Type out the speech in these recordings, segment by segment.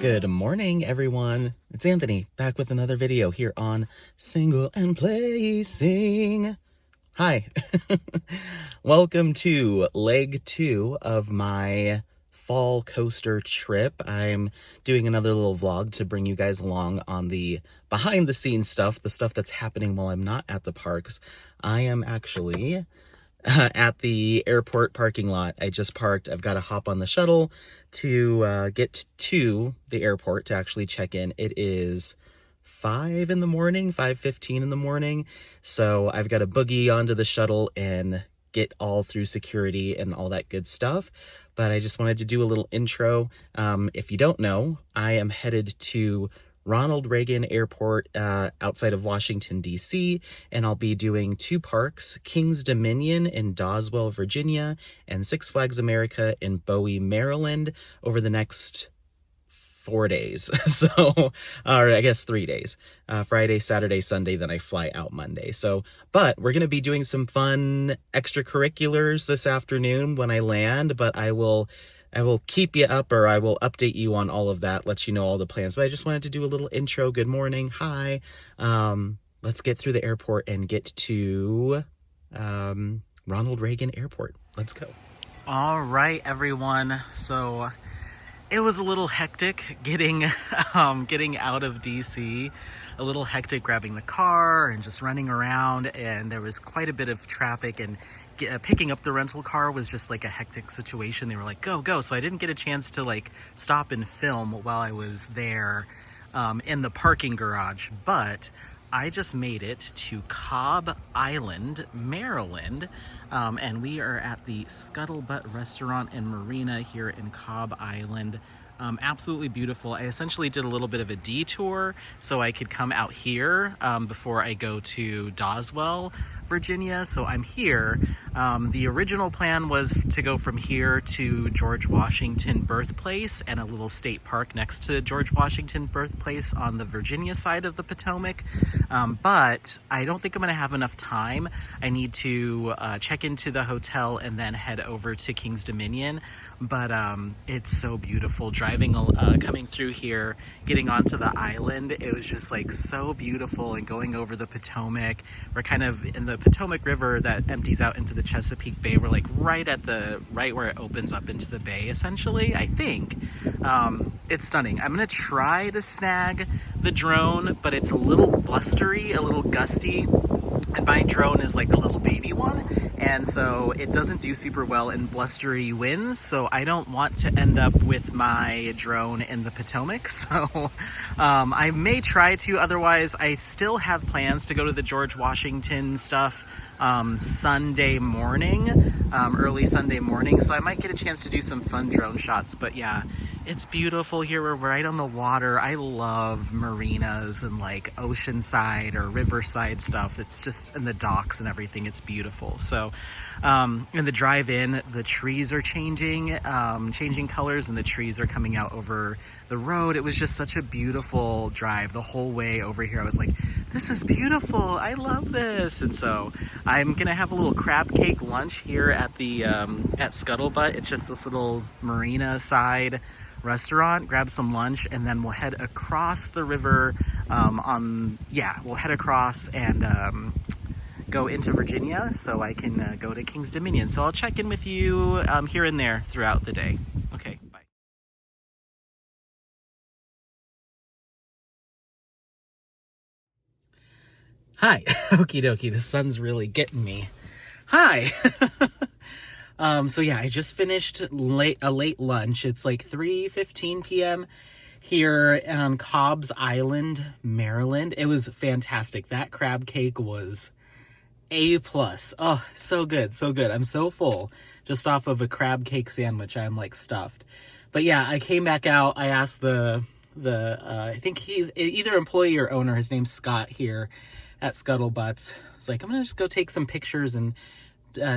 Good morning, everyone. It's Anthony, back with another video here on Single and Placing. Hi. Welcome to leg 2 of my fall coaster trip. I'm doing another little vlog to bring you guys along on the behind the scenes stuff, the stuff that's happening while I'm not at the parks. I am actually at the airport parking lot. I just parked. I've got to hop on the shuttle to get to the airport to actually check in. It is 5 in the morning, 5:15 in the morning. So I've got to boogie onto the shuttle and get all through security and all that good stuff. But I just wanted to do a little intro. If you don't know, I am headed to Ronald Reagan Airport outside of Washington, D.C., and I'll be doing 2 parks, Kings Dominion in Doswell, Virginia, and Six Flags America in Bowie, Maryland, over the next 4 days. Or I guess 3 days. Friday, Saturday, Sunday, then I fly out Monday. But we're going to be doing some fun extracurriculars this afternoon when I land, but I will keep you up, or I will update you on all of that, let you know all the plans. But I just wanted to do a little intro. Good morning. Hi. Let's get through the airport and get to Ronald Reagan Airport. Let's go. All right, everyone. So it was a little hectic getting out of DC. A little hectic grabbing the car and just running around, and there was quite a bit of traffic, and picking up the rental car was just like a hectic situation. They were like, go. So I didn't get a chance to like stop and film while I was there in the parking garage, but I just made it to Cobb Island, Maryland, and we are at the Scuttlebutt Restaurant and Marina here in Cobb Island. Absolutely beautiful. I essentially did a little bit of a detour so I could come out here before I go to Doswell, Virginia. So I'm here. The original plan was to go from here to George Washington Birthplace and a little state park next to George Washington Birthplace on the Virginia side of the Potomac. But I don't think I'm going to have enough time. I need to check into the hotel and then head over to Kings Dominion. But it's so beautiful driving, coming through here, getting onto the island. It was just like so beautiful, and going over the Potomac. We're kind of in the Potomac River that empties out into the Chesapeake Bay. We're like right where it opens up into the bay, essentially, I think. It's stunning. I'm gonna try to snag the drone, but it's a little blustery, a little gusty. And my drone is like a little baby one, and so it doesn't do super well in blustery winds, so I don't want to end up with my drone in the Potomac. So I may try to. Otherwise, I still have plans to go to the George Washington stuff Sunday morning, early Sunday morning, so I might get a chance to do some fun drone shots. But yeah, it's beautiful here. We're right on the water. I love marinas and like oceanside or riverside stuff. It's just in the docks and everything. It's beautiful. So in the drive-in, the trees are changing colors, and the trees are coming out over the road. It was just such a beautiful drive the whole way over here. I was like, this is beautiful. I love this. And so I'm gonna have a little crab cake lunch here at the at Scuttlebutt. It's just this little marina side restaurant. Grab some lunch, and then we'll head across the river. We'll head across and go into Virginia so I can go to Kings Dominion. So I'll check in with you here and there throughout the day. Okay, bye. Hi. Okie dokie, the sun's really getting me. Hi. So yeah, I just finished a late lunch. It's like 3:15 p.m. here on Cobb's Island, Maryland. It was fantastic. That crab cake was A+. Oh, so good, so good. I'm so full just off of a crab cake sandwich. I'm like stuffed. But yeah, I came back out. I asked the I think he's either employee or owner. His name's Scott here at Scuttlebutts. It's like, I'm gonna just go take some pictures and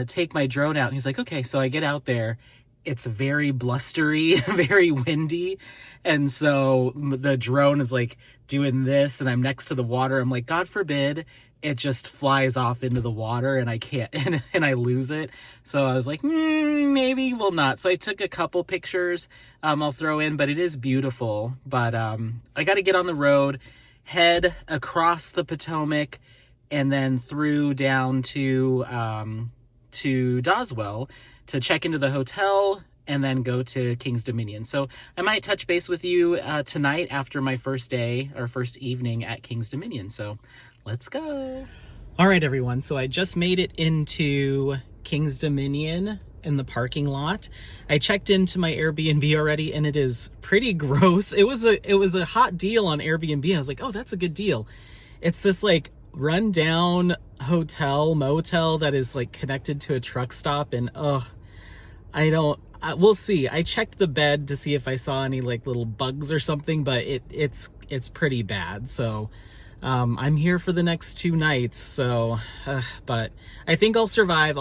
take my drone out. And he's like, okay. So I get out there. It's very blustery, very windy. And so the drone is like doing this, and I'm next to the water. I'm like, God forbid it just flies off into the water and I can't, and I lose it. So I was like, maybe we'll not. So I took a couple pictures I'll throw in, but it is beautiful. But I got to get on the road, head across the Potomac, and then through down to Doswell to check into the hotel and then go to King's Dominion. So I might touch base with you tonight after my first day or first evening at King's Dominion. So let's go. All right, everyone. So I just made it into King's Dominion in the parking lot. I checked into my Airbnb already and it is pretty gross. It was a hot deal on Airbnb. I was like, oh, that's a good deal. It's this like rundown motel that is like connected to a truck stop, and we'll see. I checked the bed to see if I saw any like little bugs or something, but it's pretty bad. So I'm here for the next 2 nights. So but I think I'll survive.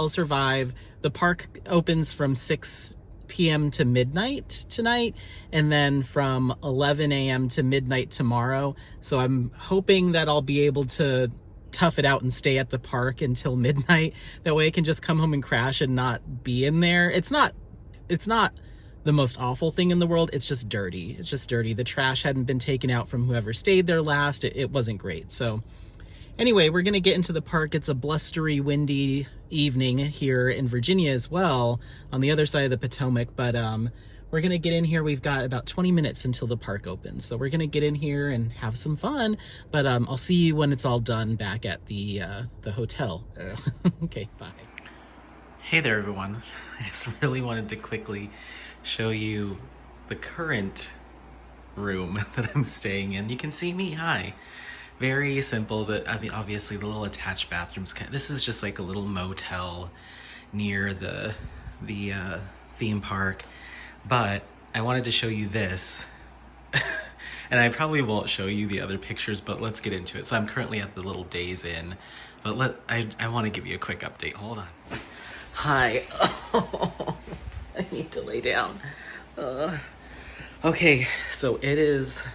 The park opens from 6 p.m. to midnight tonight, and then from 11 a.m. to midnight tomorrow. So I'm hoping that I'll be able to tough it out and stay at the park until midnight. That way I can just come home and crash and not be in there. It's not the most awful thing in the world. It's just dirty. The trash hadn't been taken out from whoever stayed there last. It wasn't great. So anyway, we're gonna get into the park. It's a blustery, windy evening here in Virginia as well, on the other side of the Potomac, but we're gonna get in here. We've got about 20 minutes until the park opens, so we're gonna get in here and have some fun, but I'll see you when it's all done back at the hotel. Okay, bye. Hey there, everyone. I just really wanted to quickly show you the current room that I'm staying in. You can see me. Hi. Very simple, but I mean, obviously the little attached bathrooms. This is just like a little motel near the theme park. But I wanted to show you this. And I probably won't show you the other pictures, but let's get into it. So I'm currently at the little Days Inn, but I want to give you a quick update. Hold on. Hi. Oh, I need to lay down. Okay, so it is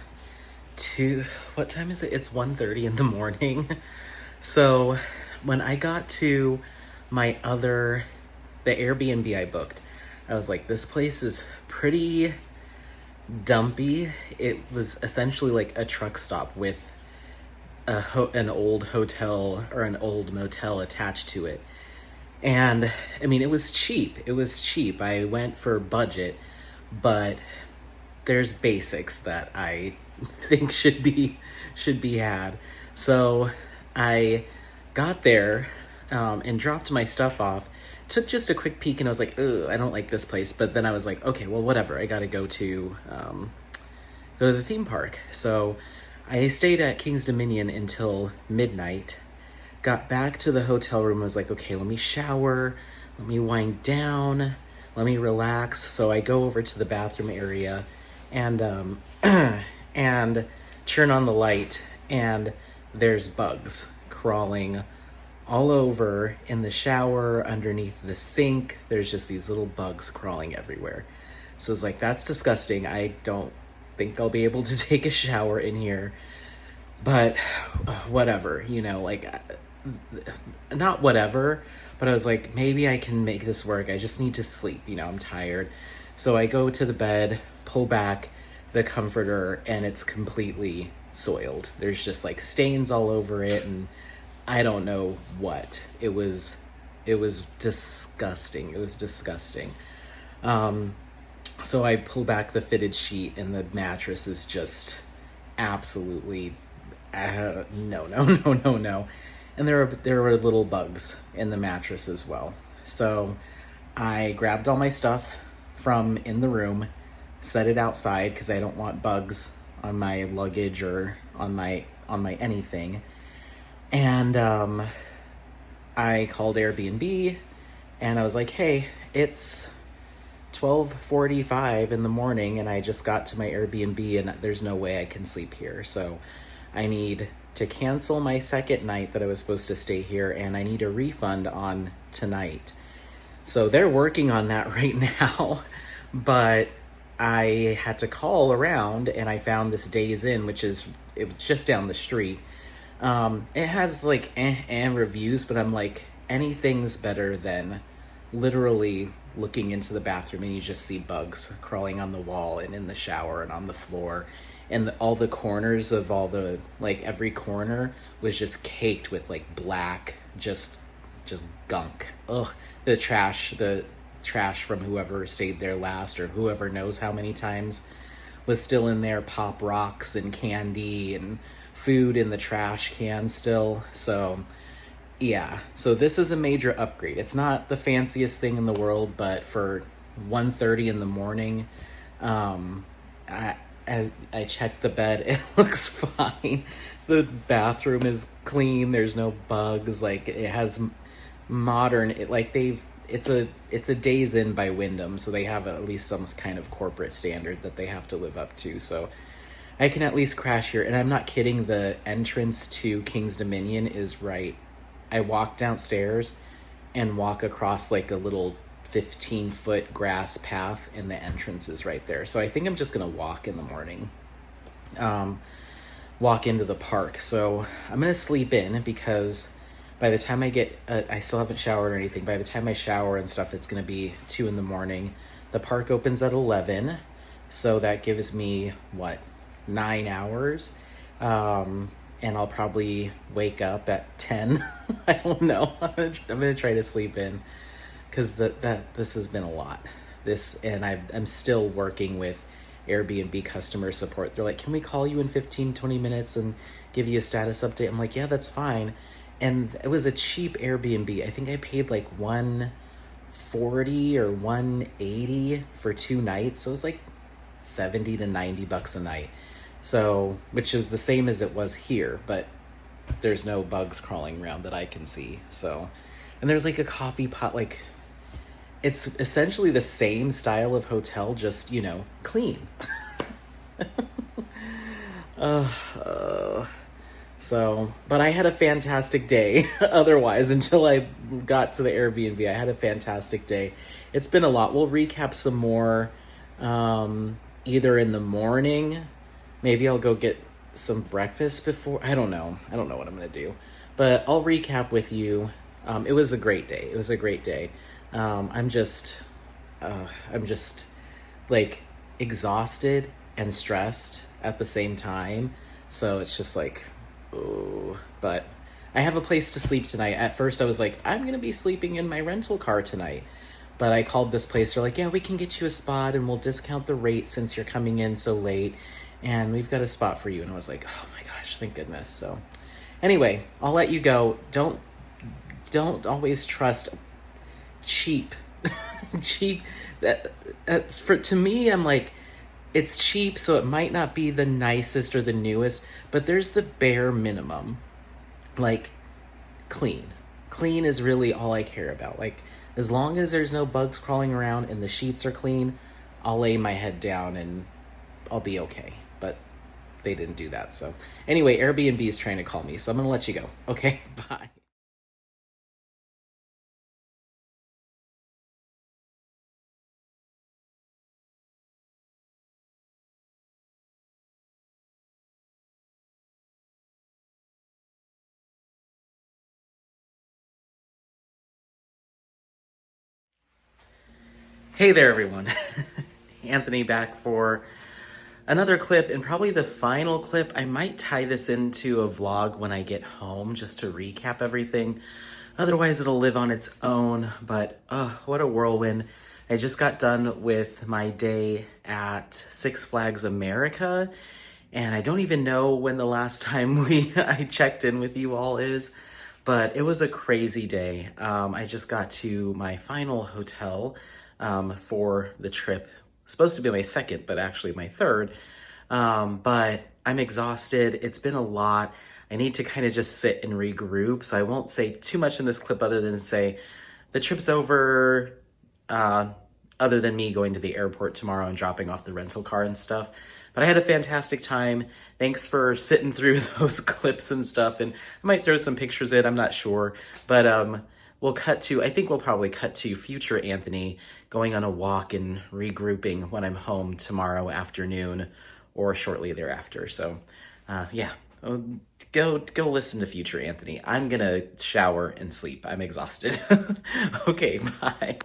what time is it? It's 1:30 in the morning. So when I got to the Airbnb I booked, I was like, this place is pretty dumpy. It was essentially like a truck stop with an old hotel or an old motel attached to it. And I mean, it was cheap. I went for budget, but there's basics that I think should be had. So I got there and dropped my stuff off, took just a quick peek, and I was like, ugh, I don't like this place. But then I was like, okay, well, whatever, I gotta go to the theme park. So I stayed at King's Dominion until midnight, got back to the hotel room. I was like, okay, let me shower, let me wind down, let me relax. So I go over to the bathroom area and and turn on the light, and there's bugs crawling all over in the shower, underneath the sink. There's just these little bugs crawling everywhere. So it's like, that's disgusting. I don't think I'll be able to take a shower in here, but whatever, like, not whatever, but I was like, maybe I can make this work. I just need to sleep, I'm tired. So I go to the bed, pull back the comforter, and it's completely soiled. There's just like stains all over it, and I don't know what. It was disgusting. So I pull back the fitted sheet, and the mattress is just absolutely no. And there were little bugs in the mattress as well. So I grabbed all my stuff from in the room, set it outside because I don't want bugs on my luggage or on my anything. And I called Airbnb and I was like, hey, it's 12:45 in the morning and I just got to my Airbnb and there's no way I can sleep here. So I need to cancel my second night that I was supposed to stay here, and I need a refund on tonight. So they're working on that right now, but I had to call around and I found this Days Inn, it was just down the street. It has like reviews, but I'm like, anything's better than literally looking into the bathroom and you just see bugs crawling on the wall and in the shower and on the floor, and all the corners of all the, like, every corner was just caked with like black, just gunk. Ugh, the trash from whoever stayed there last, or whoever knows how many times, was still in there. Pop rocks and candy and food in the trash can still. So yeah, so this is a major upgrade. It's not the fanciest thing in the world, but for 1:30 in the morning, as I checked the bed, it looks fine. The bathroom is clean. There's no bugs. Like, it has modern. It's a Days Inn by Wyndham, so they have at least some kind of corporate standard that they have to live up to. So I can at least crash here, and I'm not kidding. The entrance to King's Dominion is right. I walk downstairs and walk across like a little 15-foot grass path, and the entrance is right there. So I think I'm just gonna walk in the morning, walk into the park. So I'm gonna sleep in, because by the time I still haven't showered or anything. By the time I shower and stuff, it's gonna be 2 in the morning. The park opens at 11, so that gives me 9 hours. And I'll probably wake up at 10. I don't know. I'm gonna try to sleep in, because this has been a lot. I'm still working with Airbnb customer support. They're like, can we call you in 15-20 minutes and give you a status update? I'm like, yeah, that's fine. And it was a cheap Airbnb. I think I paid like $140 or $180 for 2 nights. So it was like $70 to $90 a night. So, which is the same as it was here, but there's no bugs crawling around that I can see. So, and there's like a coffee pot, like, it's essentially the same style of hotel, just, clean. So, but I had a fantastic day otherwise, until I got to the Airbnb. I had a fantastic day. It's been a lot. We'll recap some more, either in the morning. Maybe I'll go get some breakfast before. I don't know what I'm going to do. But I'll recap with you. It was a great day. I'm just like exhausted and stressed at the same time. So it's just like, oh, but I have a place to sleep tonight. At first I was like, I'm going to be sleeping in my rental car tonight. But I called this place. They're like, yeah, we can get you a spot and we'll discount the rate since you're coming in so late. And we've got a spot for you. And I was like, oh my gosh, thank goodness. So anyway, I'll let you go. Don't always trust cheap. To me, I'm like, it's cheap, so it might not be the nicest or the newest, but there's the bare minimum. Like, clean is really all I care about. Like, as long as there's no bugs crawling around and the sheets are clean, I'll lay my head down and I'll be okay. But they didn't do that. So anyway, Airbnb is trying to call me, so I'm gonna let you go. Okay, bye. Hey there, everyone. Anthony back for another clip, and probably the final clip. I might tie this into a vlog when I get home, just to recap everything. Otherwise, it'll live on its own. But what a whirlwind. I just got done with my day at Six Flags America, and I don't even know when the last time I checked in with you all is, but it was a crazy day. I just got to my final hotel for the trip. Supposed to be my second, but actually my third. But I'm exhausted. It's been a lot. I need to kind of just sit and regroup. So I won't say too much in this clip other than say the trip's over, other than me going to the airport tomorrow and dropping off the rental car and stuff. But I had a fantastic time. Thanks for sitting through those clips and stuff. And I might throw some pictures in, I'm not sure. But I think we'll probably cut to future Anthony going on a walk and regrouping when I'm home tomorrow afternoon or shortly thereafter. So yeah, Oh, go listen to future Anthony. I'm gonna shower and sleep. I'm exhausted. Okay, bye.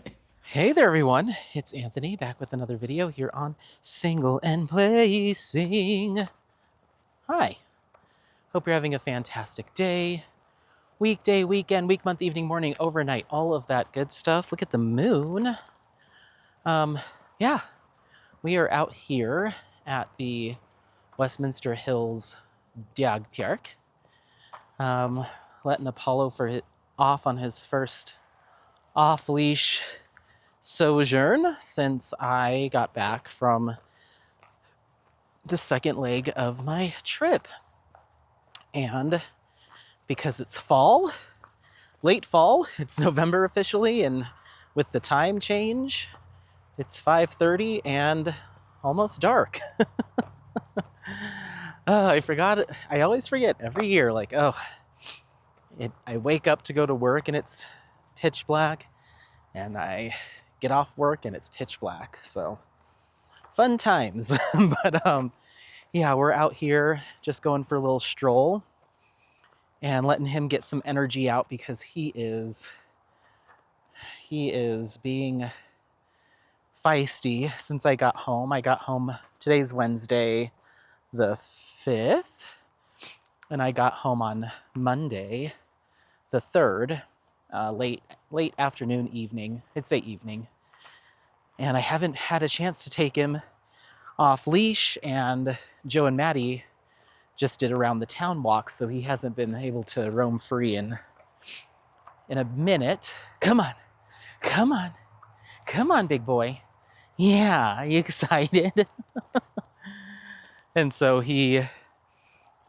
Hey there, everyone. It's Anthony back with another video here on Single and Placing. Hi. Hope you're having a fantastic day. Weekday, weekend, week, month, evening, morning, overnight, all of that good stuff. Look at the moon. Yeah, we are out here at the Westminster Hills Diagpark, letting Apollo off on his first off-leash sojourn since I got back from the second leg of my trip. And because it's fall, late fall, it's November officially, and with the time change, it's 5:30 and almost dark. I forgot. I always forget every year, like, I wake up to go to work and it's pitch black, and I get off work and it's pitch black. So fun times. But yeah, we're out here just going for a little stroll and letting him get some energy out because he is being feisty since I got home. Today's Wednesday the 5th, and I got home on Monday the 3rd, late afternoon, evening. I'd say evening. And I haven't had a chance to take him off leash, and Joe and Maddie just did around the town walk, so he hasn't been able to roam free in a minute. Come on, big boy. Yeah, are you excited? And so he's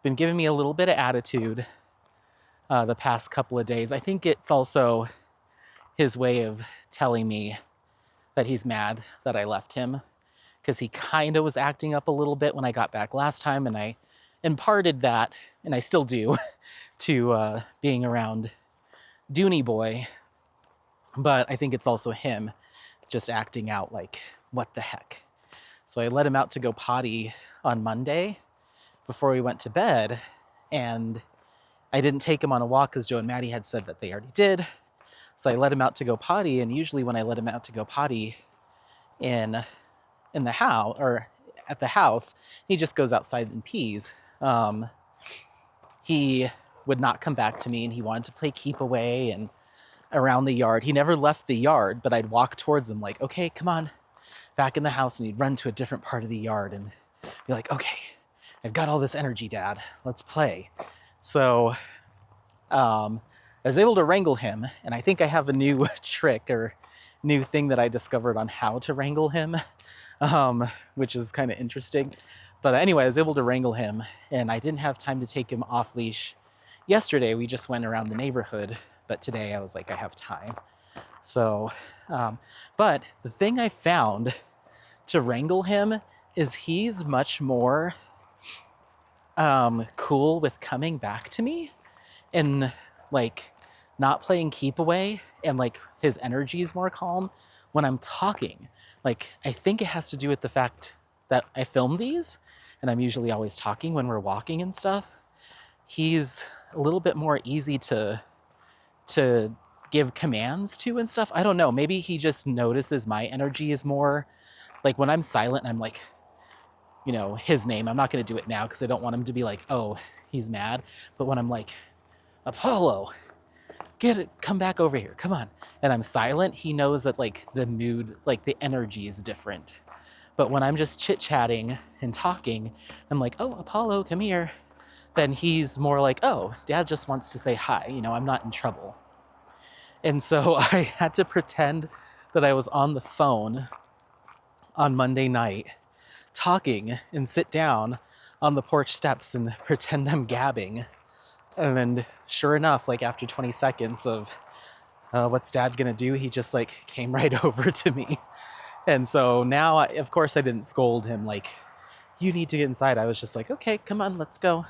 been giving me a little bit of attitude the past couple of days. I think it's also his way of telling me that he's mad that I left him, because he kind of was acting up a little bit when I got back last time, and I imparted that, and I still do, to being around Dooney Boy. But I think it's also him just acting out like, what the heck? So I let him out to go potty on Monday before we went to bed, and I didn't take him on a walk because Joe and Maddie had said that they already did. So I let him out to go potty, and usually when I let him out to go potty in the house, or at the house, he just goes outside and pees. He would not come back to me, and he wanted to play keep away and around the yard. He never left the yard, but I'd walk towards him like, okay, come on, back in the house, and he'd run to a different part of the yard and be like, okay, I've got all this energy, Dad, let's play. So I was able to wrangle him, and I think I have a new trick or new thing that I discovered on how to wrangle him, which is kind of interesting. But anyway, I was able to wrangle him, and I didn't have time to take him off leash yesterday. We just went around the neighborhood, but today I was like, I have time. So, but the thing I found to wrangle him is he's much more cool with coming back to me and like not playing keep away, and like his energy is more calm when I'm talking. Like, I think it has to do with the fact that I film these and I'm usually always talking when we're walking and stuff. He's a little bit more easy to give commands to and stuff. I don't know, maybe he just notices my energy is more like when I'm silent and I'm like, you know, his name. I'm not going to do it now because I don't want him to be like, oh, he's mad. But when I'm like, Apollo, come back over here, come on. And I'm silent, he knows that like the mood, like the energy is different. But when I'm just chit-chatting and talking, I'm like, oh, Apollo, come here. Then he's more like, oh, Dad just wants to say hi, you know, I'm not in trouble. And so I had to pretend that I was on the phone on Monday night talking and sit down on the porch steps and pretend I'm gabbing. And then sure enough, like after 20 seconds of what's Dad gonna do, he just like came right over to me. And so now, of course I didn't scold him like, you need to get inside. I was just like, okay, come on, let's go.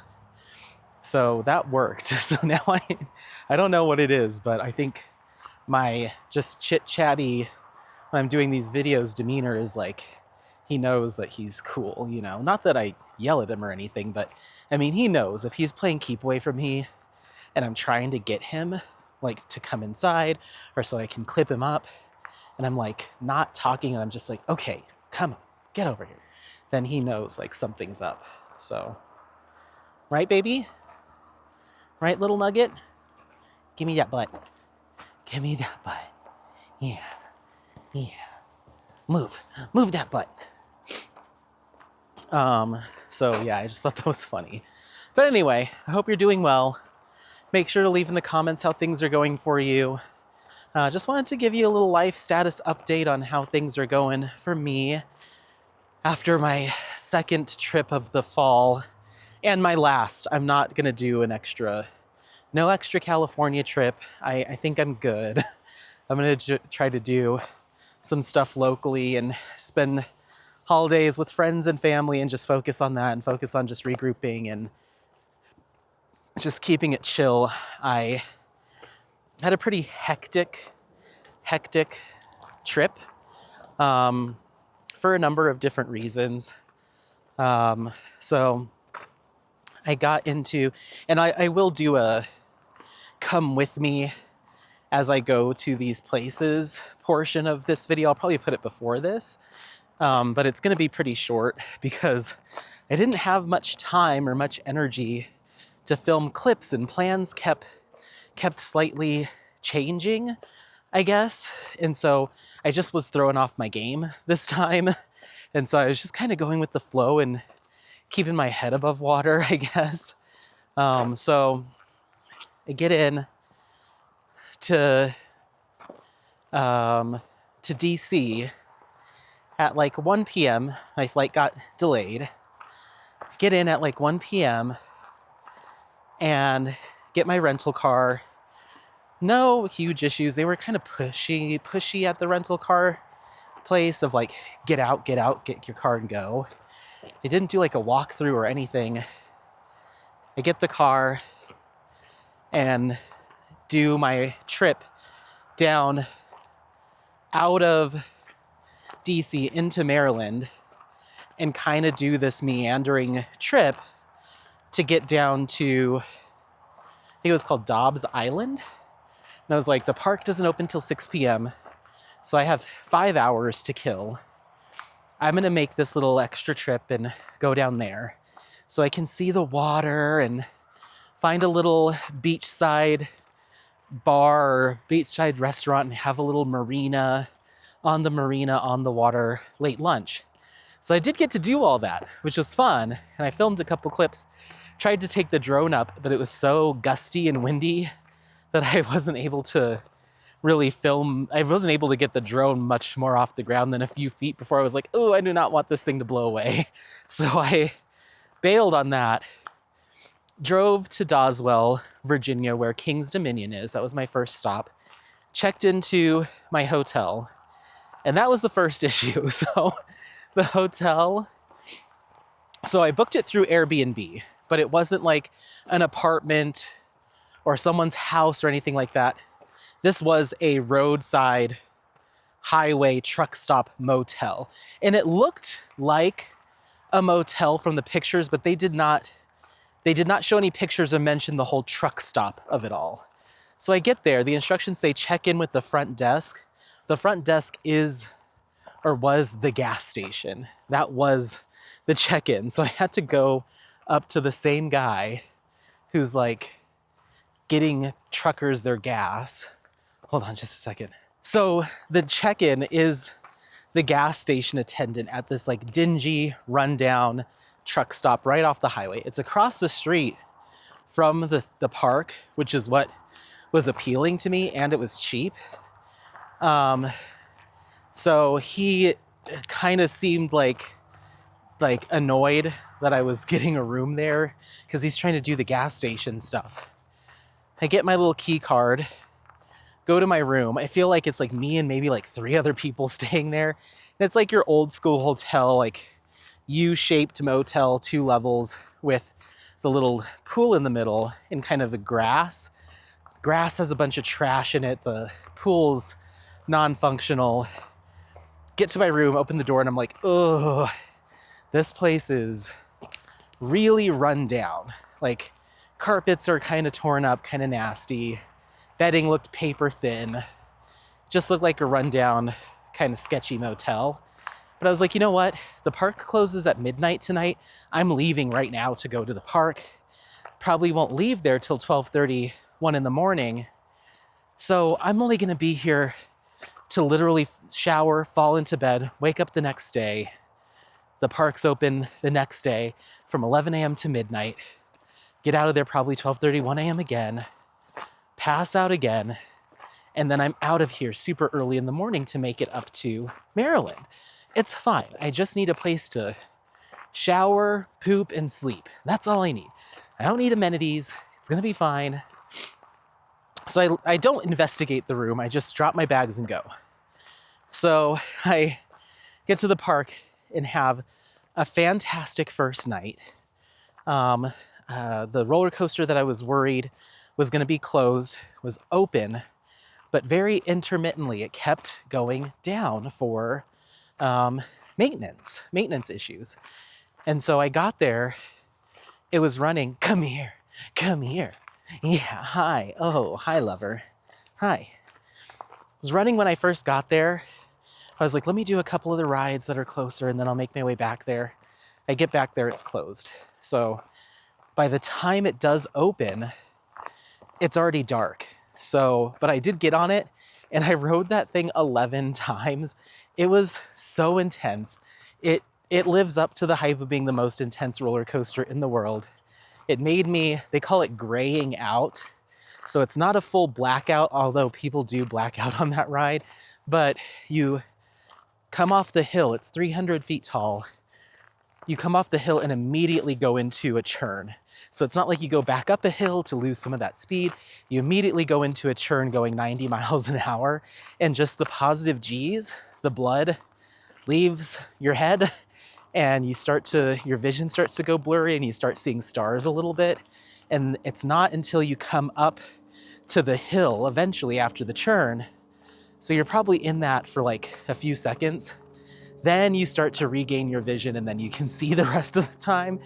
So that worked. So now I don't know what it is, but I think my just chit-chatty, when I'm doing these videos, demeanor is like, he knows that he's cool, you know. Not that I yell at him or anything, but I mean, he knows if he's playing keep away from me and I'm trying to get him like to come inside or so I can clip him up, and I'm like not talking and I'm just like, okay, come on, get over here, then he knows like something's up. So, right, baby? Right, little nugget? Give me that butt. Give me that butt. Yeah. Yeah. Move that butt. So yeah, I just thought that was funny. But anyway, I hope you're doing well. Make sure to leave in the comments how things are going for you. Just wanted to give you a little life status update on how things are going for me after my second trip of the fall and my last. I'm not gonna do no extra California trip. I think I'm good. I'm gonna try to do some stuff locally and spend holidays with friends and family and just focus on that and focus on just regrouping and just keeping it chill. I had a pretty hectic trip for a number of different reasons. So I got into, and I will do a come with me as I go to these places portion of this video. I'll probably put it before this, but it's going to be pretty short because I didn't have much time or much energy to film clips, and plans kept slightly changing, I guess. And so I just was throwing off my game this time. And so I was just kind of going with the flow and keeping my head above water, I guess. So I get in to DC at like 1 p.m. My flight got delayed. Get in at like 1 p.m. and get my rental car. No huge issues. They were kind of pushy at the rental car place of like, get out, get your car and go. They didn't do like a walkthrough or anything. I get the car and do my trip down out of DC into Maryland and kind of do this meandering trip to get down to, I think it was called Dobbs Island. And I was like, the park doesn't open till 6 p.m. So I have 5 hours to kill. I'm going to make this little extra trip and go down there so I can see the water and find a little beachside bar or beachside restaurant and have a little marina on the water late lunch. So I did get to do all that, which was fun. And I filmed a couple clips, tried to take the drone up, but it was so gusty and windy that I wasn't able to really film. I wasn't able to get the drone much more off the ground than a few feet before I was like, oh, I do not want this thing to blow away. So I bailed on that. Drove to Doswell, Virginia, where King's Dominion is. That was my first stop. Checked into my hotel. And that was the first issue. So the hotel, so I booked it through Airbnb, but it wasn't like an apartment or someone's house or anything like that. This was a roadside highway truck stop motel. And it looked like a motel from the pictures, but they did not show any pictures or mention the whole truck stop of it all. So I get there, the instructions say check in with the front desk. The front desk is, or was, the gas station. That was the check-in. So I had to go up to the same guy who's like getting truckers their gas. Hold on just a second. So the check-in is the gas station attendant at this like dingy, rundown truck stop right off the highway. It's across the street from the park, which is what was appealing to me, and it was cheap. So he kind of seemed like annoyed that I was getting a room there because he's trying to do the gas station stuff. I get my little key card, go to my room. I feel like it's like me and maybe like 3 other people staying there. And it's like your old school hotel, like U-shaped motel, 2 levels with the little pool in the middle and kind of the grass. Grass has a bunch of trash in it. The pool's non-functional. get to my room, open the door, and I'm like, oh, this place is really run down. Like, carpets are kind of torn up, kind of nasty. Bedding looked paper thin. Just looked like a rundown, kind of sketchy motel. But I was like, you know what? The park closes at midnight tonight. I'm leaving right now to go to the park. Probably won't leave there till 12:30, 1 in the morning. So I'm only going to be here to literally shower, fall into bed, wake up the next day. The park's open the next day from 11 a.m. to midnight. Get out of there probably 12:30, 1 a.m. again. Pass out again. And then I'm out of here super early in the morning to make it up to Maryland. It's fine. I just need a place to shower, poop, and sleep. That's all I need. I don't need amenities. It's going to be fine. So I don't investigate the room. I just drop my bags and go. So I get to the park and have a fantastic first night. The roller coaster that I was worried was going to be closed was open, but very intermittently it kept going down for maintenance issues. And so I got there, it was running, come here. Yeah, hi. Oh, hi, lover. Hi. It was running when I first got there. I was like, let me do a couple of the rides that are closer and then I'll make my way back there. I get back there, it's closed. So by the time it does open, it's already dark. So, but I did get on it and I rode that thing 11 times. It was so intense. It lives up to the hype of being the most intense roller coaster in the world. It made me, they call it graying out. So it's not a full blackout, although people do black out on that ride. But you come off the hill, it's 300 feet tall. You come off the hill and immediately go into a churn. So it's not like you go back up a hill to lose some of that speed. You immediately go into a churn going 90 miles an hour. And just the positive G's, the blood leaves your head and your vision starts to go blurry and you start seeing stars a little bit. And it's not until you come up to the hill eventually after the churn. So you're probably in that for like a few seconds. Then you start to regain your vision and then you can see the rest of the time.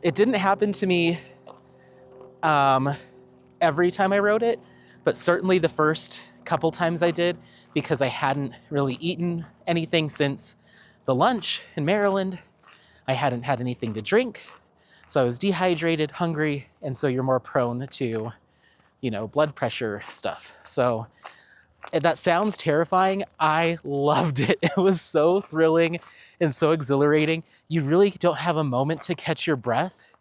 It didn't happen to me every time I rode it, but certainly the first couple times I did because I hadn't really eaten anything since the lunch in Maryland. I hadn't had anything to drink. So I was dehydrated, hungry, and so you're more prone to, blood pressure stuff. So that sounds terrifying. I loved it. It was so thrilling and so exhilarating. You really don't have a moment to catch your breath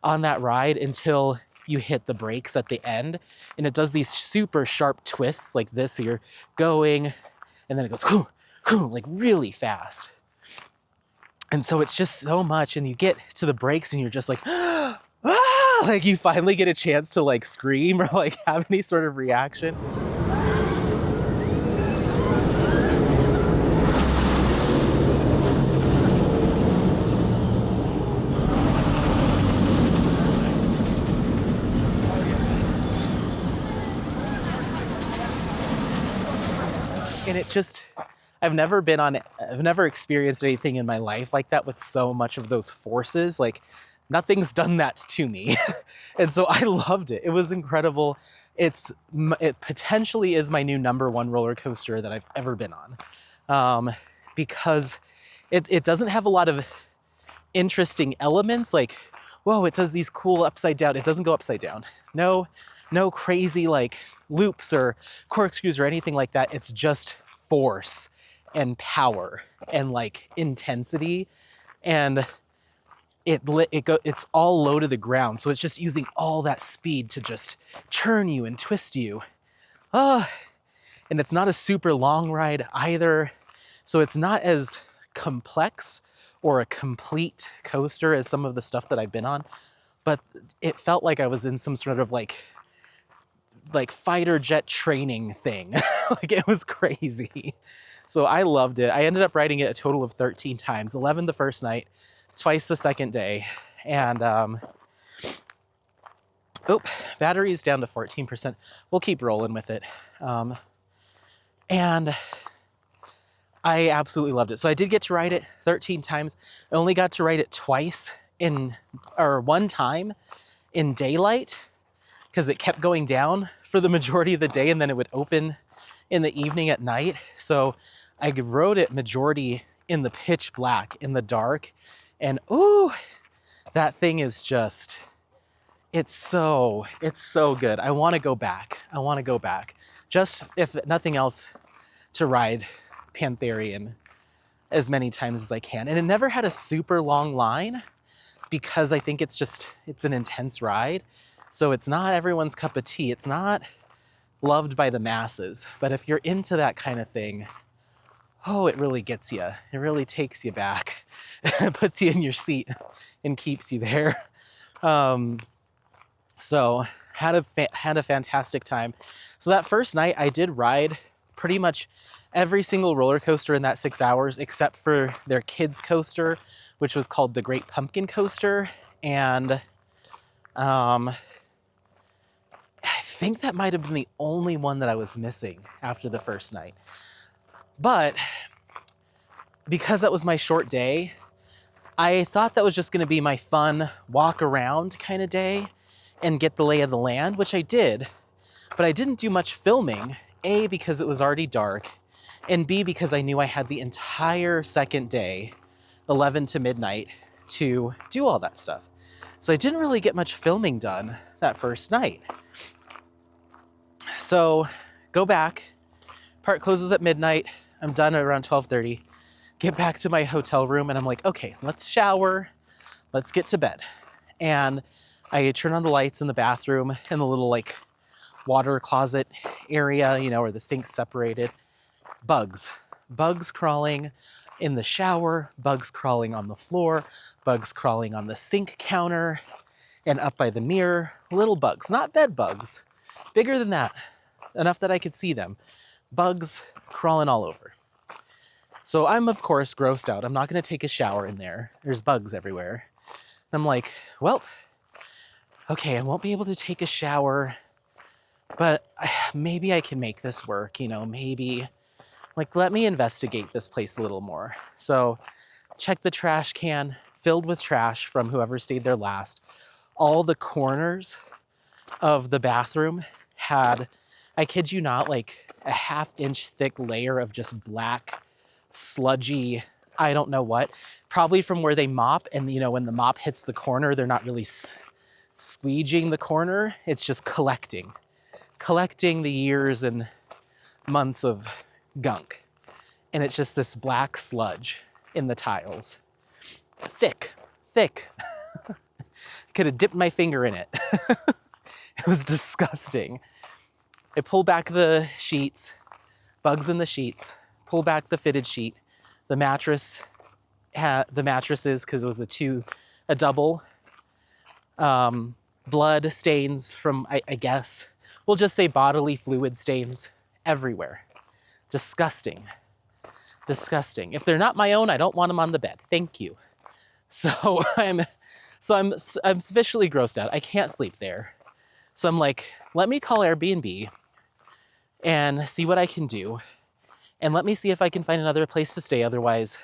on that ride until you hit the brakes at the end. And it does these super sharp twists like this. So you're going and then it goes whoo, whoo, like really fast. And so it's just so much. And you get to the brakes and you're just like, ah! Like you finally get a chance to like scream or like have any sort of reaction. And it's just, I've never experienced anything in my life like that with so much of those forces. Like nothing's done that to me. And so I loved it. It was incredible. It potentially is my new #1 roller coaster that I've ever been on. Because it doesn't have a lot of interesting elements like, whoa, it does these cool upside down. It doesn't go upside down. No crazy like loops or corkscrews or anything like that. It's just force and power and like intensity, and it's all low to the ground. So it's just using all that speed to just churn you and twist you. And it's not a super long ride either. So it's not as complex or a complete coaster as some of the stuff that I've been on, but it felt like I was in some sort of like fighter jet training thing. Like it was crazy. So I loved it. I ended up riding it a total of 13 times, 11 the first night, twice the second day. And, battery's down to 14%. We'll keep rolling with it. And I absolutely loved it. So I did get to ride it 13 times. I only got to ride it one time in daylight, because it kept going down for the majority of the day and then it would open in the evening at night. So I rode it majority in the pitch black, in the dark. And ooh, that thing is just, it's so good. I want to go back. Just, if nothing else, to ride Pantherian as many times as I can. And it never had a super long line, because I think it's an intense ride. So it's not everyone's cup of tea. It's not loved by the masses. But if you're into that kind of thing, oh, it really gets you. It really takes you back, puts you in your seat and keeps you there. So had a fantastic time. So that first night I did ride pretty much every single roller coaster in that 6 hours, except for their kids coaster, which was called the Great Pumpkin Coaster. And I think that might have been the only one that I was missing after the first night. But because that was my short day, I thought that was just going to be my fun walk around kind of day and get the lay of the land, which I did. But I didn't do much filming, A, because it was already dark, and B, because I knew I had the entire second day, 11 to midnight, to do all that stuff. So I didn't really get much filming done that first night. So go back, park closes at midnight, I'm done at around 12:30, get back to my hotel room and I'm like, okay, let's shower, let's get to bed. And I turn on the lights in the bathroom in the little like water closet area, you know, where the sink's separated. Bugs crawling in the shower, bugs crawling on the floor, bugs crawling on the sink counter and up by the mirror. Little bugs, not bed bugs, bigger than that, enough that I could see them. Bugs crawling all over. So I'm, of course, grossed out. I'm not going to take a shower in there. There's bugs everywhere. I'm like, well, okay, I won't be able to take a shower, but maybe I can make this work, you know, maybe. Like, let me investigate this place a little more. So check the trash can, filled with trash from whoever stayed there last. All the corners of the bathroom had, I kid you not, like a 1/2 inch thick layer of just black, sludgy, I don't know what, probably from where they mop. And, you know, when the mop hits the corner, they're not really squeegeeing the corner. It's just collecting the years and months of gunk. And it's just this black sludge in the tiles. Thick. Could have dipped my finger in it. It was disgusting. I pull back the sheets, bugs in the sheets, pull back the fitted sheet. The mattresses, because it was a double. Blood stains from, I guess, we'll just say bodily fluid stains everywhere. Disgusting. If they're not my own, I don't want them on the bed. Thank you. So I'm sufficiently grossed out. I can't sleep there. So I'm like, let me call Airbnb and see what I can do. And let me see if I can find another place to stay. Otherwise,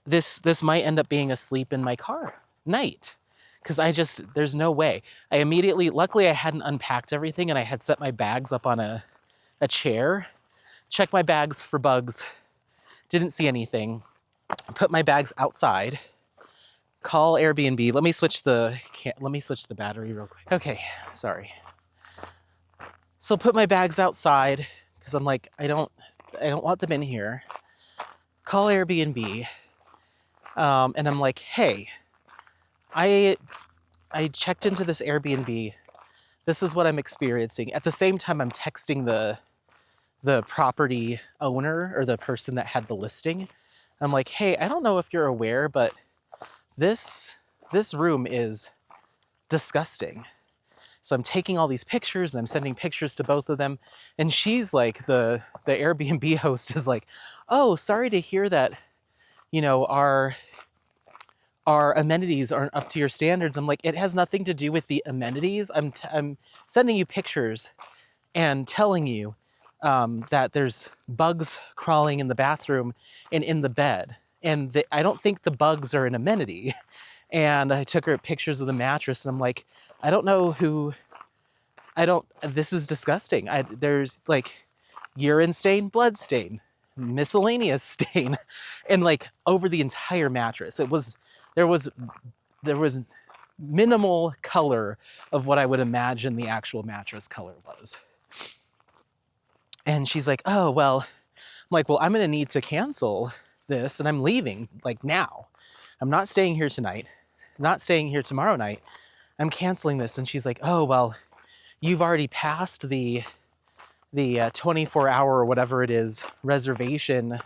this might end up being a sleep in my car night. Because there's no way. Luckily I hadn't unpacked everything and I had set my bags up on a chair. Checked my bags for bugs. Didn't see anything. Put my bags outside. Call Airbnb. Let me switch the battery real quick. Okay, sorry. So put my bags outside because I'm like, I don't want them in here. Call Airbnb. And I'm like, hey, I checked into this Airbnb. This is what I'm experiencing. At the same time, I'm texting the property owner or the person that had the listing. I'm like, hey, I don't know if you're aware, but this room is disgusting. So I'm taking all these pictures and I'm sending pictures to both of them. And she's like, the Airbnb host is like, oh, sorry to hear that, you know, our amenities aren't up to your standards. I'm like, it has nothing to do with the amenities. I'm sending you pictures and telling you that there's bugs crawling in the bathroom and in the bed. And I don't think the bugs are an amenity. And I took her pictures of the mattress, and I'm like, I don't know who, this is disgusting. There's like urine stain, blood stain, miscellaneous stain, and like over the entire mattress. There was minimal color of what I would imagine the actual mattress color was. And she's like, oh, well, I'm like, well, I'm going to need to cancel this, and I'm leaving like now. I'm not staying here tonight, not staying here tomorrow night. I'm canceling this. And she's like, oh, well, you've already passed the 24-hour or whatever it is reservation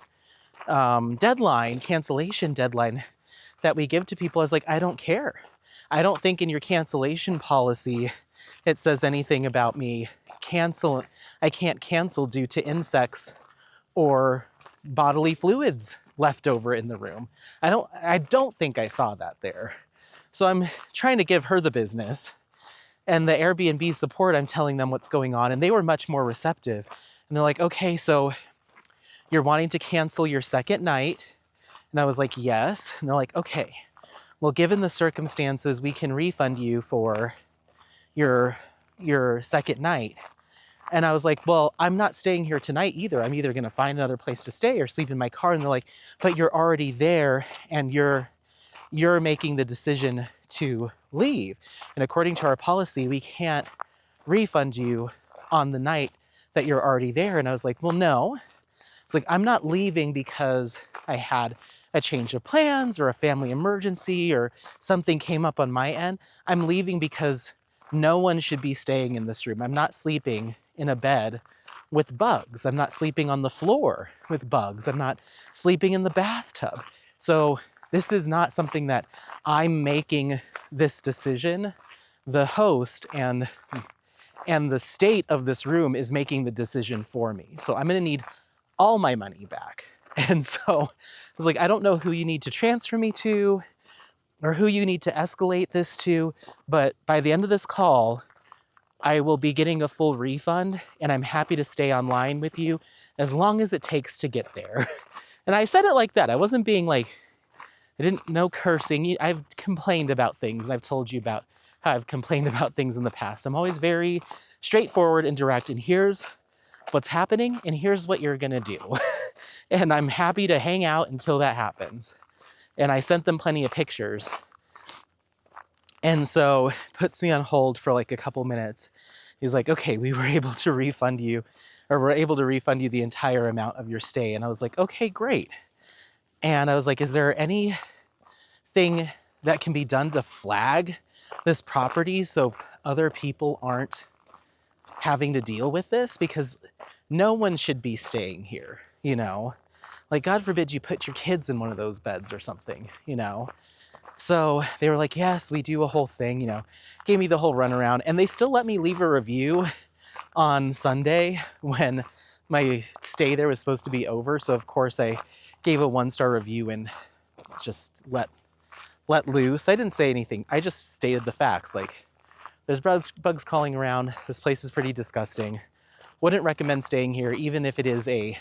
deadline, cancellation deadline that we give to people. I was like, I don't care. I don't think in your cancellation policy it says anything about me I can't cancel due to insects or bodily fluids left over in the room. I don't think I saw that there. So I'm trying to give her the business. And the Airbnb support, I'm telling them what's going on, and they were much more receptive. And they're like, okay, so you're wanting to cancel your second night? And I was like, yes. And they're like, okay, well, given the circumstances, we can refund you for your second night. And I was like, well, I'm not staying here tonight either. I'm either going to find another place to stay or sleep in my car. And they're like, but you're already there, and you're making the decision to leave. And according to our policy, we can't refund you on the night that you're already there. And I was like, well, no. It's like, I'm not leaving because I had a change of plans or a family emergency or something came up on my end. I'm leaving because no one should be staying in this room. I'm not sleeping in a bed with bugs. I'm not sleeping on the floor with bugs. I'm not sleeping in the bathtub. So this is not something that I'm making this decision. The host and the state of this room is making the decision for me. So I'm going to need all my money back. And so I was like, I don't know who you need to transfer me to or who you need to escalate this to, but by the end of this call, I will be getting a full refund, and I'm happy to stay online with you as long as it takes to get there. And I said it like that. I wasn't being like, no cursing. I've complained about things, and I've told you about how I've complained about things in the past. I'm always very straightforward and direct, and here's what's happening, and here's what you're gonna do. And I'm happy to hang out until that happens. And I sent them plenty of pictures. And so puts me on hold for like a couple minutes. He's like, okay, we're able to refund you the entire amount of your stay. And I was like, okay, great. And I was like, is there anything that can be done to flag this property so other people aren't having to deal with this? Because no one should be staying here, you know? Like, God forbid you put your kids in one of those beds or something, you know? So they were like, yes, we do a whole thing, you know, gave me the whole runaround. And they still let me leave a review on Sunday when my stay there was supposed to be over. So of course I gave a 1-star review and just let loose. I didn't say anything. I just stated the facts. Like, there's bugs crawling around. This place is pretty disgusting. Wouldn't recommend staying here, even if it is a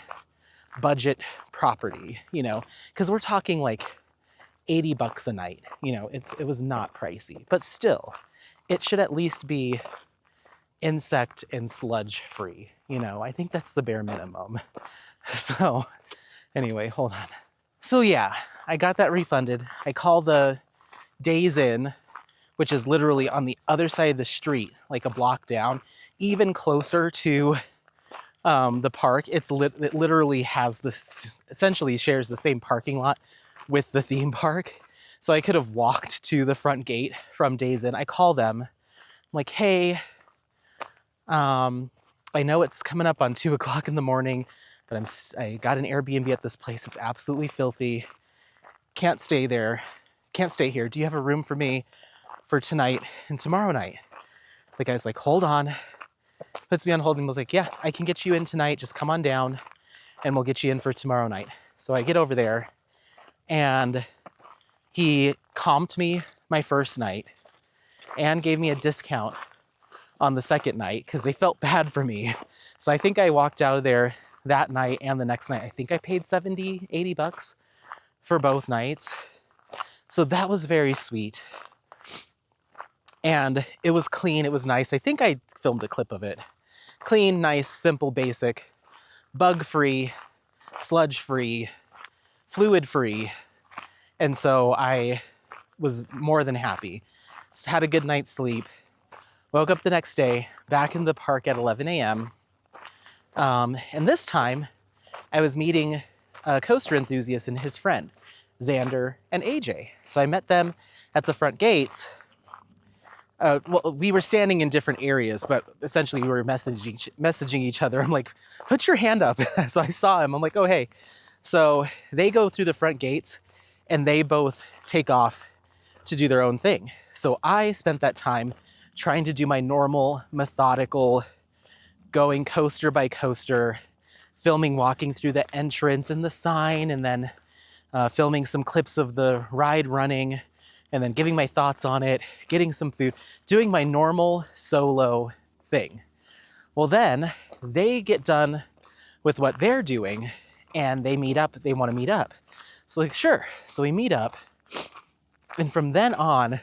budget property, you know, because we're talking like $80 a night. You know, it was not pricey, but still, it should at least be insect and sludge free. You know, I think that's the bare minimum. So anyway, hold on. So yeah, I got that refunded. I call the Days Inn, which is literally on the other side of the street, like a block down, even closer to the park. It literally has this, essentially shares the same parking lot with the theme park. So I could have walked to the front gate from Days Inn. I call them. I'm like, hey, I know it's coming up on 2 o'clock in the morning, but I got an Airbnb at this place. It's absolutely filthy. Can't stay there. Can't stay here. Do you have a room for me for tonight and tomorrow night? The guy's like, hold on. Puts me on hold and was like, yeah, I can get you in tonight. Just come on down and we'll get you in for tomorrow night. So I get over there and he comped me my first night and gave me a discount on the second night because they felt bad for me. So I think I walked out of there that night and the next night. I think I paid 70, 80 bucks for both nights. So that was very sweet. And it was clean, it was nice. I think I filmed a clip of it. Clean, nice, simple, basic, bug-free, sludge-free, fluid-free. And so I was more than happy. Had a good night's sleep. Woke up the next day, back in the park at 11 a.m. And this time, I was meeting a coaster enthusiast and his friend, Xander and AJ. So I met them at the front gates. Well, we were standing in different areas, but essentially we were messaging each other. I'm like, put your hand up. So I saw him. I'm like, oh, hey. So they go through the front gates and they both take off to do their own thing. So I spent that time trying to do my normal, methodical, going coaster by coaster, filming, walking through the entrance and the sign, and then filming some clips of the ride running, and then giving my thoughts on it, getting some food, doing my normal solo thing. Well, then they get done with what they're doing and they meet up, they want to meet up. So like, sure. So we meet up. And from then on,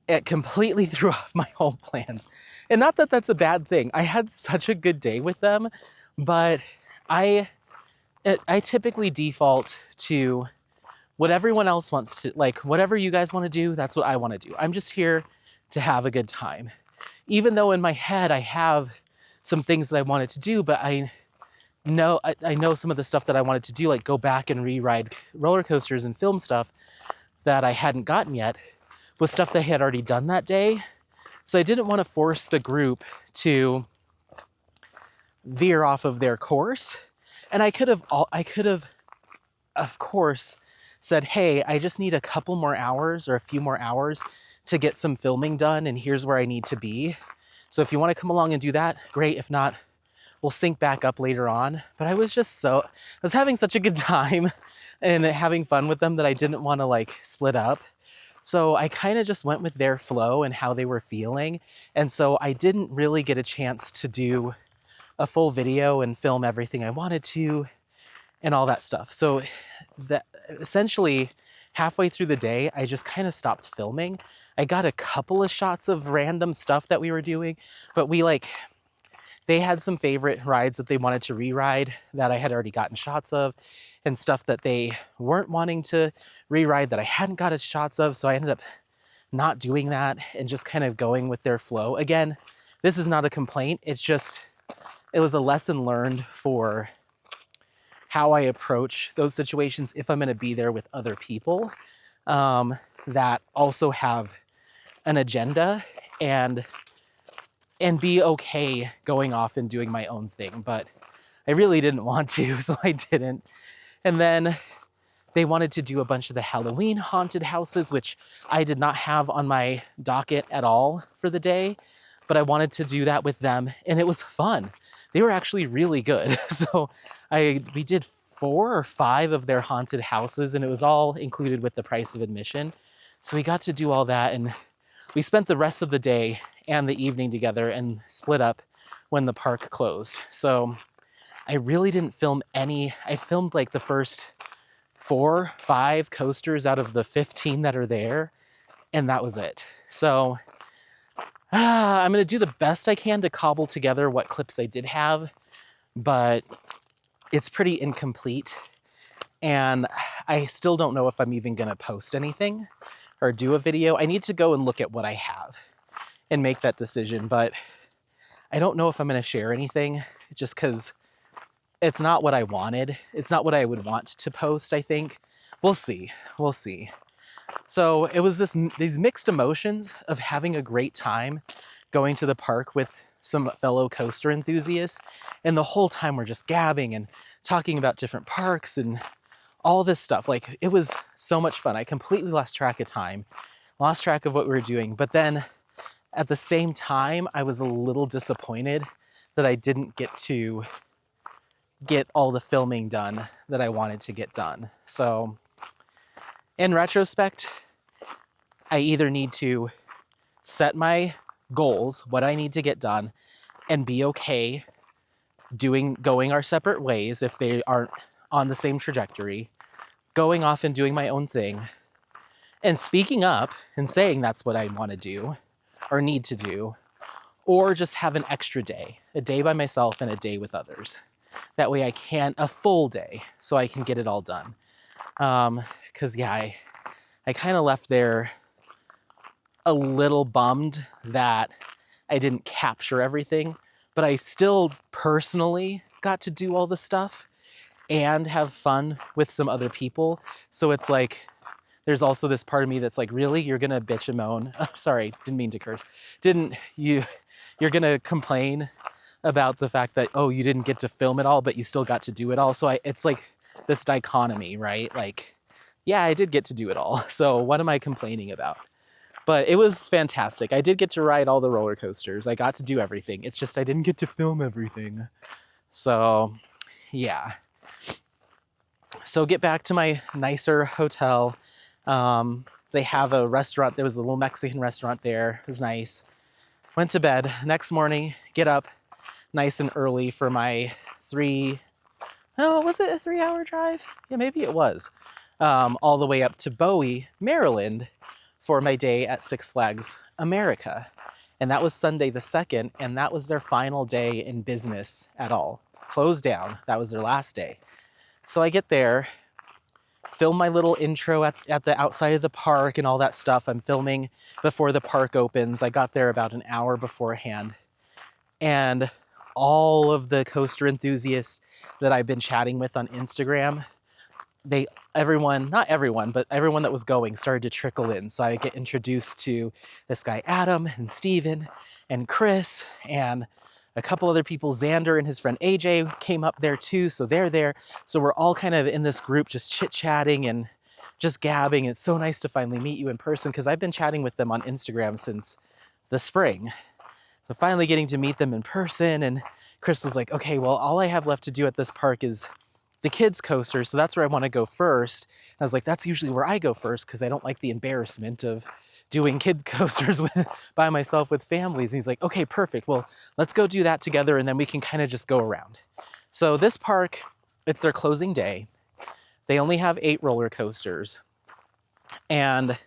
it completely threw off my whole plans. And not that that's a bad thing. I had such a good day with them, but I typically default to what everyone else wants to, like whatever you guys want to do, that's what I want to do. I'm just here to have a good time. Even though in my head I have some things that I wanted to do, but I know some of the stuff that I wanted to do, like go back and re-ride roller coasters and film stuff that I hadn't gotten yet, was stuff that I had already done that day. So I didn't want to force the group to veer off of their course. And I could have, of course, said, hey, I just need a couple more hours or a few more hours to get some filming done, and here's where I need to be. So if you want to come along and do that, great. If not, we'll sync back up later on. But I was having such a good time and having fun with them that I didn't want to like split up. So I kind of just went with their flow and how they were feeling. And so I didn't really get a chance to do a full video and film everything I wanted to and all that stuff. So that essentially halfway through the day, I just kind of stopped filming. I got a couple of shots of random stuff that we were doing, but they had some favorite rides that they wanted to re-ride that I had already gotten shots of, and stuff that they weren't wanting to re-ride that I hadn't got shots of. So I ended up not doing that and just kind of going with their flow. Again, this is not a complaint. It was a lesson learned for how I approach those situations if I'm going to be there with other people that also have an agenda and be okay going off and doing my own thing. But I really didn't want to, so I didn't. And then they wanted to do a bunch of the Halloween haunted houses, which I did not have on my docket at all for the day, but I wanted to do that with them, and it was fun. They were actually really good. So we did 4 or 5 of their haunted houses, and it was all included with the price of admission. So we got to do all that, and we spent the rest of the day and the evening together and split up when the park closed. So I really didn't film any. I filmed like the first 4, 5 coasters out of the 15 that are there, and that was it. So I'm going to do the best I can to cobble together what clips I did have, but it's pretty incomplete, and I still don't know if I'm even going to post anything or do a video. I need to go and look at what I have and make that decision, but I don't know if I'm going to share anything just because it's not what I wanted. It's not what I would want to post, I think. We'll see. We'll see. So it was these mixed emotions of having a great time going to the park with some fellow coaster enthusiasts. And the whole time we're just gabbing and talking about different parks and all this stuff. Like, it was so much fun. I completely lost track of time, lost track of what we were doing. But then at the same time, I was a little disappointed that I didn't get to get all the filming done that I wanted to get done. So in retrospect, I either need to set my goals, what I need to get done, and be okay going our separate ways if they aren't on the same trajectory, going off and doing my own thing, and speaking up and saying that's what I want to do or need to do, or just have an extra day, a day by myself and a day with others. That way a full day, so I can get it all done. Because I kind of left there a little bummed that I didn't capture everything, but I still personally got to do all the stuff and have fun with some other people. So it's like, there's also this part of me that's like, really, you're gonna bitch and moan? Oh, sorry, didn't mean to curse. You're gonna complain about the fact that, oh, you didn't get to film it all, but you still got to do it all. So it's like this dichotomy, right? Like, yeah, I did get to do it all. So what am I complaining about? But it was fantastic. I did get to ride all the roller coasters. I got to do everything. It's just I didn't get to film everything. So, yeah. So get back to my nicer hotel. They have a restaurant. There was a little Mexican restaurant there. It was nice. Went to bed. Next morning, get up nice and early for my was it a 3-hour drive? Yeah, maybe it was. All the way up to Bowie, Maryland for my day at Six Flags America. And that was Sunday the 2nd, and that was their final day in business at all. Closed down. That was their last day. So I get there, film my little intro at the outside of the park and all that stuff. I'm filming before the park opens. I got there about an hour beforehand. And all of the coaster enthusiasts that I've been chatting with on Instagram, not everyone, but everyone that was going started to trickle in. So I get introduced to this guy, Adam, and Steven, and Chris, and a couple other people. Xander and his friend AJ came up there too, so they're there. So we're all kind of in this group just chit-chatting and just gabbing. It's so nice to finally meet you in person, because I've been chatting with them on Instagram since the spring. So finally getting to meet them in person, and Chris was like, okay, well, all I have left to do at this park is the kids coaster, so that's where I want to go first. And I was like, that's usually where I go first, because I don't like the embarrassment of doing kid coasters by myself with families. And he's like, okay, perfect. Well, let's go do that together, and then we can kind of just go around. So this park, it's their closing day. They only have 8 roller coasters, and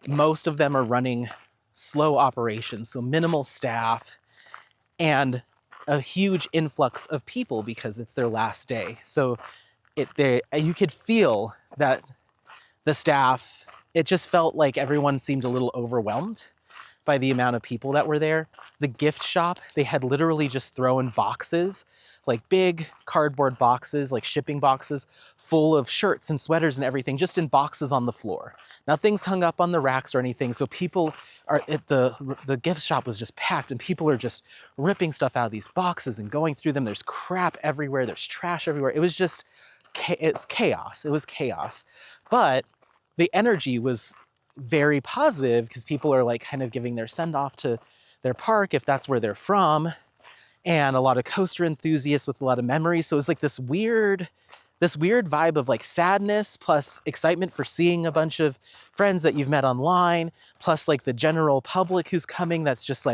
most of them are running slow operations, so minimal staff, and a huge influx of people because it's their last day. So you could feel that the staff, it just felt like everyone seemed a little overwhelmed by the amount of people that were there. The gift shop, they had literally just thrown boxes, like big cardboard boxes, like shipping boxes, full of shirts and sweaters and everything, just in boxes on the floor. Nothing's hung up on the racks or anything. So people are at the gift shop was just packed, and people are just ripping stuff out of these boxes and going through them. There's crap everywhere. There's trash everywhere. It was just, it's chaos. It was chaos. But the energy was very positive, because people are like kind of giving their send off to their park if that's where they're from, and a lot of coaster enthusiasts with a lot of memories. So it was like this weird vibe of like sadness plus excitement for seeing a bunch of friends that you've met online, plus like the general public who's coming that's just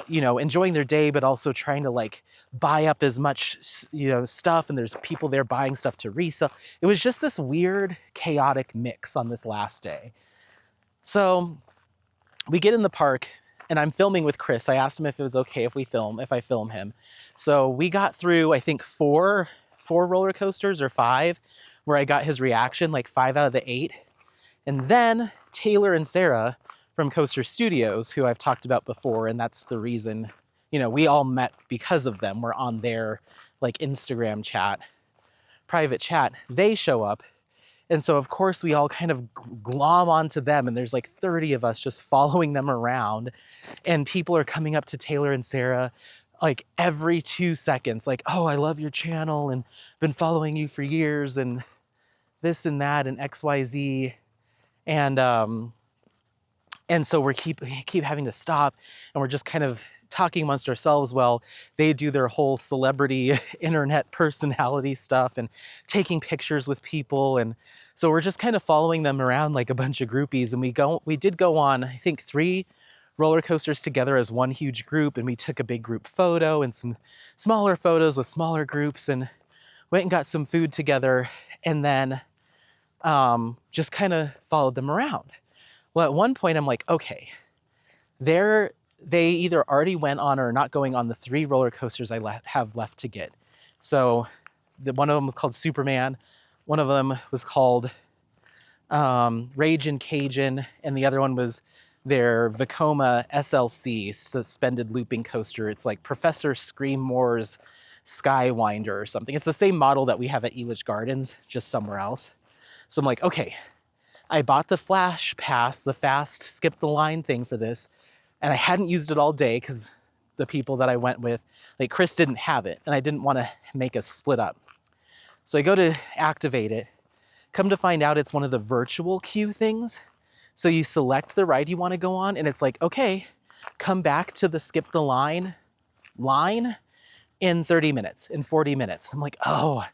enjoying their day, but also trying to like buy up as much stuff, and there's people there buying stuff to resell. It was just this weird chaotic mix on this last day. So we get in the park, and I'm filming with Chris. I asked him if it was okay if I film him. So we got through, I think, four roller coasters or 5, where I got his reaction, like 5 out of the 8. And then Taylor and Sarah from Coaster Studios, who I've talked about before, and that's the reason, we all met because of them. We're on their like Instagram chat, private chat. They show up. And so, of course, we all kind of glom onto them, and there's like 30 of us just following them around. And people are coming up to Taylor and Sarah like every 2 seconds, like, oh, I love your channel and been following you for years, and this and that and XYZ. And so we keep having to stop, and we're just kind of talking amongst ourselves while they do their whole celebrity internet personality stuff and taking pictures with people. And so we're just kind of following them around like a bunch of groupies. And we did go on, I think, 3 roller coasters together as one huge group, and we took a big group photo and some smaller photos with smaller groups, and went and got some food together, and then just kind of followed them around. Well, at one point I'm like, okay, they either already went on or are not going on the 3 roller coasters I have left to get. So one of them was called Superman, one of them was called Ragin' Cajun, and the other one was their Vekoma SLC, suspended looping coaster. It's like Professor Screammore's Skywinder or something. It's the same model that we have at Elitch Gardens, just somewhere else. So I'm like, okay, I bought the Flash Pass, the fast skip the line thing for this, and I hadn't used it all day because the people that I went with, like Chris didn't have it, and I didn't want to make us split up. So I go to activate it. Come to find out it's one of the virtual queue things. So you select the ride you want to go on, and it's like, okay, come back to the skip the line in 30 minutes, in 40 minutes. I'm like, oh,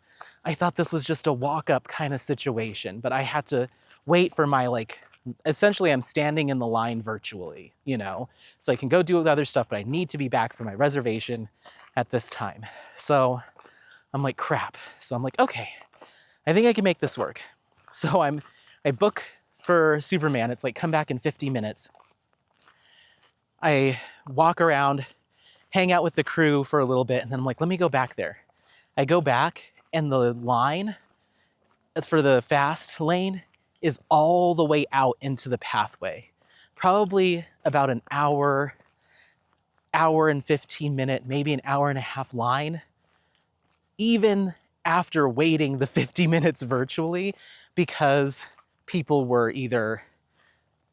I thought this was just a walk-up kind of situation, but I had to wait for my, like, essentially I'm standing in the line virtually, you know? So I can go do other stuff, but I need to be back for my reservation at this time. So I'm like, crap. So I'm like, okay, I think I can make this work. So I book for Superman. It's like, come back in 50 minutes. I walk around, hang out with the crew for a little bit, and then I'm like, let me go back there. I go back, and the line for the fast lane is all the way out into the pathway. Probably about an hour and 15 minute, maybe an hour and a half line, even after waiting the 50 minutes virtually, because people were either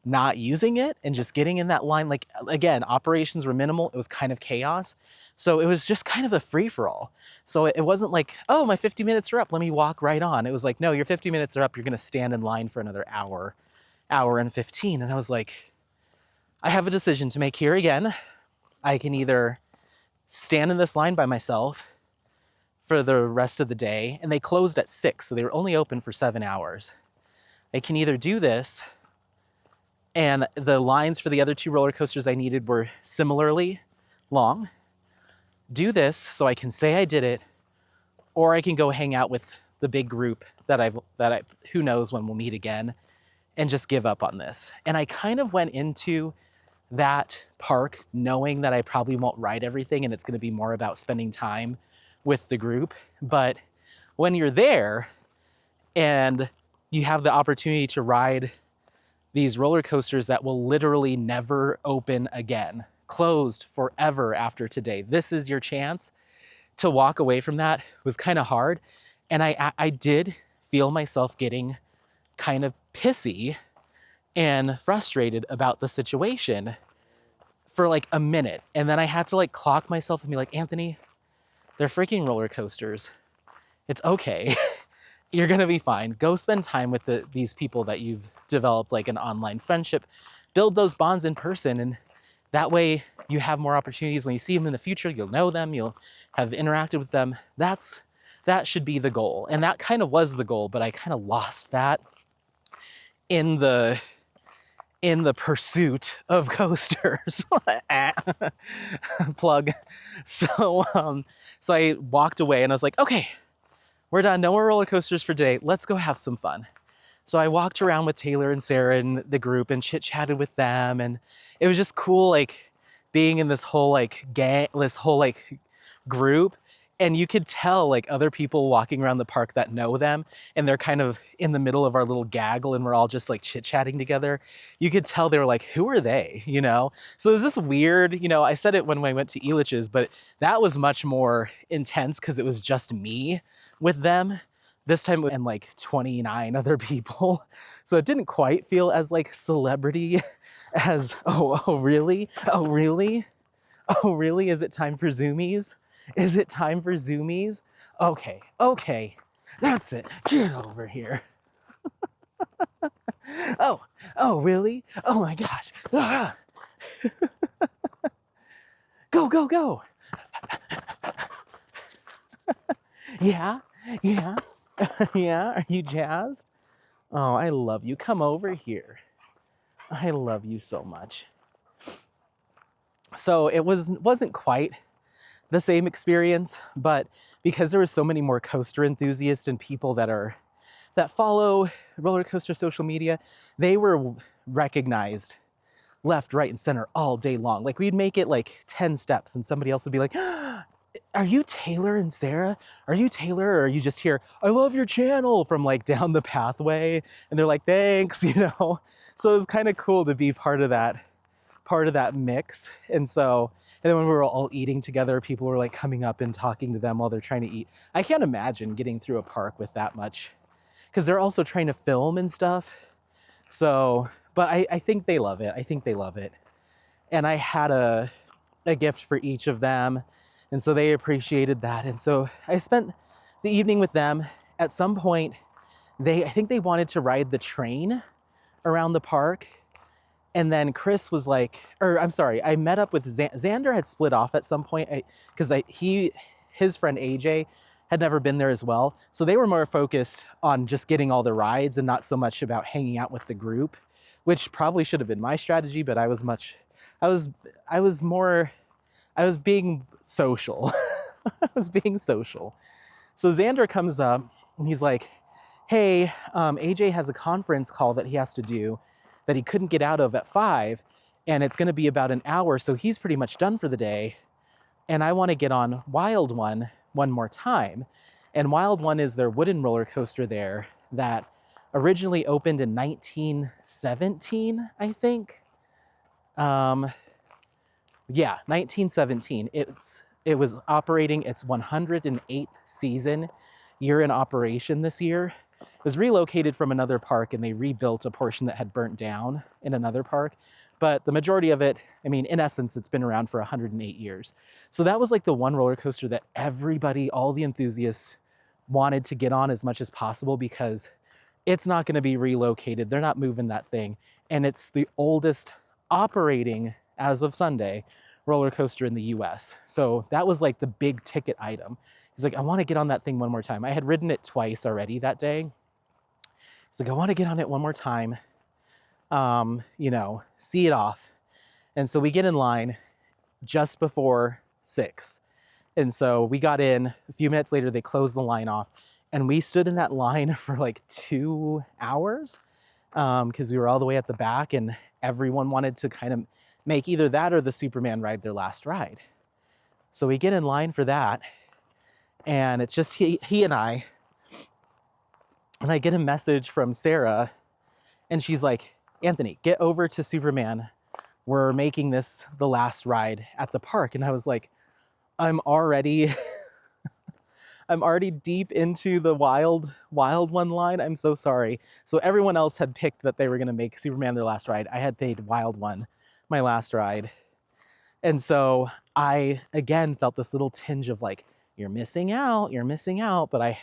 not using it and just getting in that line. Like, again, operations were minimal. It was kind of chaos. So it was just kind of a free-for-all. So it wasn't like, oh, my 50 minutes are up, let me walk right on. It was like, no, your 50 minutes are up, you're gonna stand in line for another hour and 15. And I was like, I have a decision to make here again. I can either stand in this line by myself for the rest of the day, and they closed at 6, so they were only open for 7 hours. I can either do this, and the lines for the other 2 roller coasters I needed were similarly long. Do this so I can say I did it, or I can go hang out with the big group that who knows when we'll meet again, and just give up on this. And I kind of went into that park knowing that I probably won't ride everything and it's going to be more about spending time with the group. But when you're there and you have the opportunity to ride these roller coasters that will literally never open again, closed forever after today, this is your chance to walk away from that. It was kind of hard. And I did feel myself getting kind of pissy and frustrated about the situation for like a minute. And then I had to like clock myself and be like, Anthony, they're freaking roller coasters. It's okay. You're gonna be fine. Go spend time with these people that you've developed like an online friendship. Build those bonds in person, and that way you have more opportunities when you see them in the future. You'll know them, you'll have interacted with them. That should be the goal. And that kind of was the goal, but I kind of lost that in the pursuit of coasters. Plug. So I walked away and I was like, okay, we're done. No more roller coasters for today. Let's go have some fun. So I walked around with Taylor and Sarah and the group and chit-chatted with them. And it was just cool, like being in this whole like group. And you could tell like other people walking around the park that know them, and they're kind of in the middle of our little gaggle and we're all just like chit-chatting together. You could tell they were like, who are they, you know? So it was this weird, you know, I said it when I went to Elitch's, but that was much more intense because it was just me with them. This time and like 29 other people. So it didn't quite feel as like celebrity as, oh really? Oh really? Oh really? Is it time for zoomies? Is it time for zoomies? Okay, that's it. Get over here. Oh, really? Oh my gosh. Ah. Go. Yeah. Yeah, are you jazzed? Oh, I love you. Come over here. I love you so much. So it wasn't quite the same experience, but because there were so many more coaster enthusiasts and people that follow roller coaster social media, they were recognized left, right, and center all day long. Like we'd make it like 10 steps and somebody else would be like, are you Taylor and Sarah? Are you Taylor, or are you just here? I love your channel, from like down the pathway. And they're like, thanks, you know? So it was kind of cool to be part of that mix. And then when we were all eating together, people were like coming up and talking to them while they're trying to eat. I can't imagine getting through a park with that much, because they're also trying to film and stuff. So, but I think they love it. I think they love it. And I had a gift for each of them. And so they appreciated that. And so I spent the evening with them. At some point, I think they wanted to ride the train around the park. And then Chris was like, I met up with Xander had split off at some point because his friend AJ had never been there as well. So they were more focused on just getting all the rides and not so much about hanging out with the group, which probably should have been my strategy, but I was being social. I was being social. So Xander comes up and he's like, hey, AJ has a conference call that he has to do that he couldn't get out of at 5, and it's gonna be about an hour, so he's pretty much done for the day. And I wanna get on Wild One more time. And Wild One is their wooden roller coaster there that originally opened in 1917, I think. Yeah, 1917. It was operating its 108th season, year in operation this year. It was relocated from another park and they rebuilt a portion that had burnt down in another park. But the majority of it, I mean, in essence, it's been around for 108 years. So that was like the one roller coaster that everybody, all the enthusiasts, wanted to get on as much as possible because it's not going to be relocated. They're not moving that thing. And it's the oldest operating, as of Sunday, roller coaster in the US. So that was like the big ticket item. He's like, I want to get on that thing one more time. I had ridden it twice already that day. He's like, I want to get on it one more time, see it off. And so we get in line just before 6. And so we got in, a few minutes later, they closed the line off. And we stood in that line for like 2 hours because we were all the way at the back and everyone wanted to kind of make either that or the Superman ride their last ride. So we get in line for that. And it's just he and I. And I get a message from Sarah. And she's like, Anthony, get over to Superman. We're making this the last ride at the park. And I was like, I'm already deep into the wild one line. I'm so sorry. So everyone else had picked that they were going to make Superman their last ride. I had paid Wild One my last ride. And so I, again, felt this little tinge of like, you're missing out. But I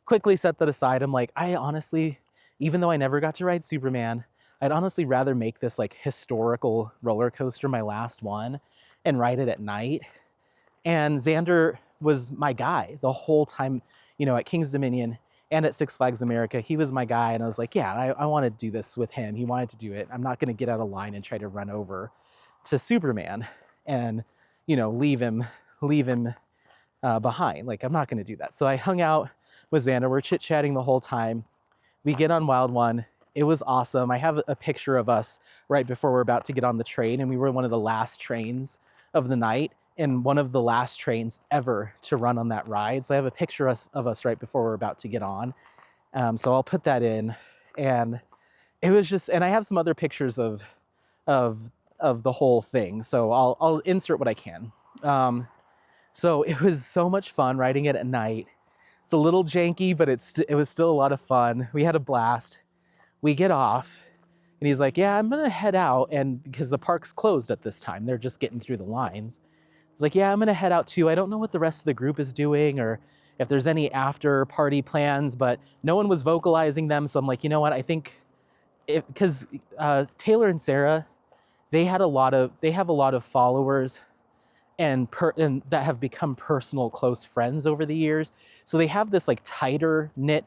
quickly set that aside. I'm like, I honestly, even though I never got to ride Superman, I'd honestly rather make this like historical roller coaster my last one and ride it at night. And Xander was my guy the whole time, at King's Dominion and at Six Flags America. He was my guy. And I was like, yeah, I want to do this with him. He wanted to do it. I'm not going to get out of line and try to run over to Superman and, leave him behind. Like, I'm not going to do that. So I hung out with Xander. We're chit-chatting the whole time. We get on Wild One. It was awesome. I have a picture of us right before we're about to get on the train, and we were one of the last trains of the night and one of the last trains ever to run on that ride. So I have a picture of us right before we're about to get on. So I'll put that in. And it was just, and I have some other pictures of the whole thing. So I'll insert what I can. So it was so much fun riding it at night. It's a little janky, but it was still a lot of fun. We had a blast. We get off and he's like, yeah, I'm going to head out. And because the park's closed at this time, they're just getting through the lines. He's like, yeah, I'm going to head out too. I don't know what the rest of the group is doing or if there's any after party plans, but no one was vocalizing them. So I'm like, you know what? I think because Taylor and Sarah, they have a lot of followers and that have become personal close friends over the years. So they have this like tighter knit,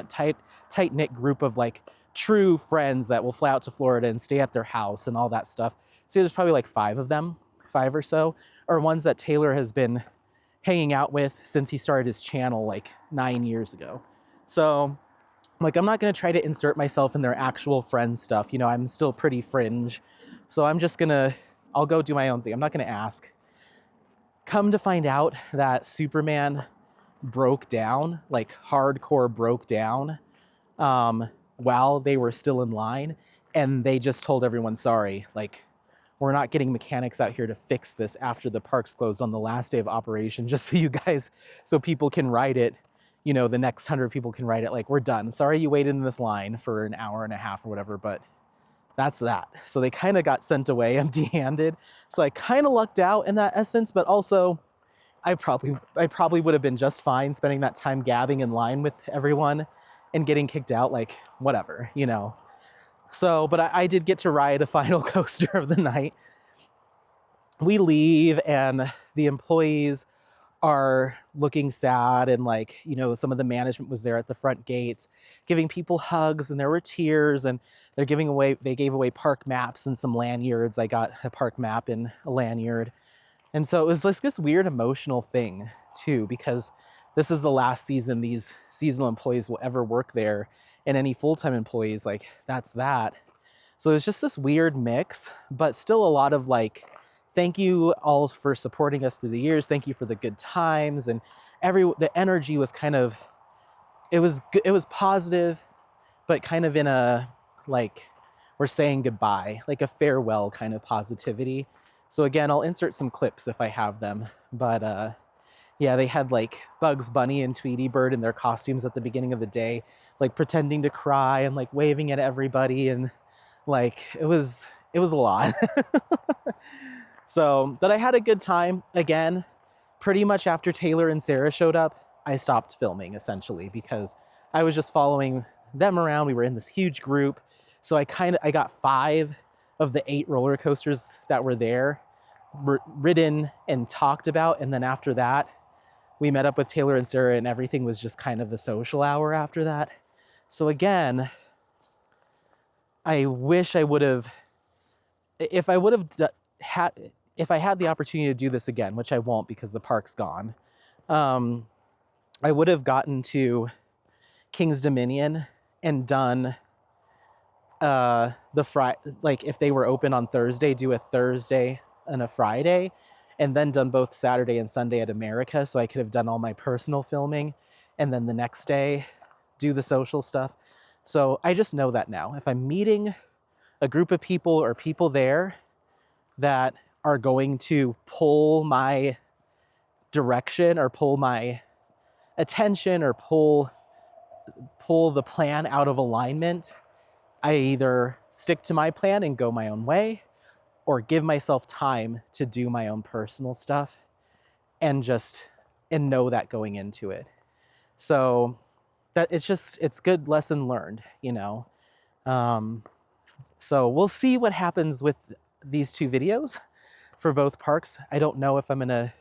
tight knit group of like true friends that will fly out to Florida and stay at their house and all that stuff. So there's probably like 5 of them, 5 or so, are ones that Taylor has been hanging out with since he started his channel like 9 years ago. So like, I'm not going to try to insert myself in their actual friend stuff. You know, I'm still pretty fringe. So I'm just going to, I'll go do my own thing. I'm not going to ask. Come to find out that Superman broke down, like hardcore broke down, while they were still in line. And they just told everyone, sorry, like, we're not getting mechanics out here to fix this after the park's closed on the last day of operation, just so you guys, so people can ride it. You know, the next 100 people can ride it. Like, we're done. Sorry you waited in this line for an hour and a half or whatever, but that's that. So they kind of got sent away empty-handed. So I kind of lucked out in that essence, but also I probably would have been just fine spending that time gabbing in line with everyone and getting kicked out, like, whatever, you know. So, but I did get to ride a final coaster of the night. We leave and the employees are looking sad, and like, you know, some of the management was there at the front gates giving people hugs, and there were tears, and they gave away park maps and some lanyards. I got a park map and a lanyard. And so it was like this weird emotional thing too, because this is the last season these seasonal employees will ever work there, and any full-time employees, like, that's that. So it's just this weird mix, but still a lot of like, thank you all for supporting us through the years. Thank you for the good times. And the energy was kind of, it was positive, but kind of in a, like, we're saying goodbye, like a farewell kind of positivity. So again, I'll insert some clips if I have them. But yeah, they had like Bugs Bunny and Tweety Bird in their costumes at the beginning of the day, like pretending to cry and like waving at everybody. And like, it was a lot. So, but I had a good time. Again, pretty much after Taylor and Sarah showed up, I stopped filming essentially because I was just following them around. We were in this huge group. So I got 5 of the 8 roller coasters that were there ridden and talked about. And then after that, we met up with Taylor and Sarah, and everything was just kind of a social hour after that. So again, I wish I would have, if I had the opportunity to do this again, which I won't because the park's gone, I would have gotten to King's Dominion and done like if they were open on Thursday, do a Thursday and a Friday, and then done both Saturday and Sunday at America. So I could have done all my personal filming and then the next day do the social stuff. So I just know that now. If I'm meeting a group of people or people there that are going to pull my direction or pull my attention or pull the plan out of alignment, I either stick to my plan and go my own way, or give myself time to do my own personal stuff and know that going into it. So that it's good lesson learned, you know? So we'll see what happens with these 2 videos for both parks. I don't know if I'm gonna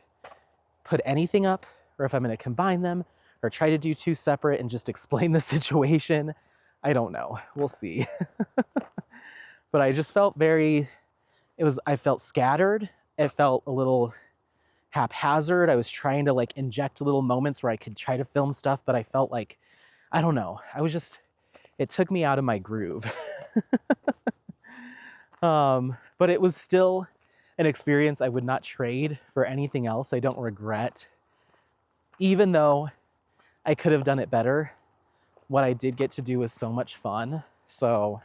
put anything up or if I'm gonna combine them or try to do 2 separate and just explain the situation. I don't know, we'll see. But I just felt I felt scattered. It felt a little haphazard. I was trying to like inject little moments where I could try to film stuff, but I felt like, I don't know. It took me out of my groove. But it was still an experience I would not trade for anything else. I don't regret, even though I could have done it better. What I did get to do was so much fun. So,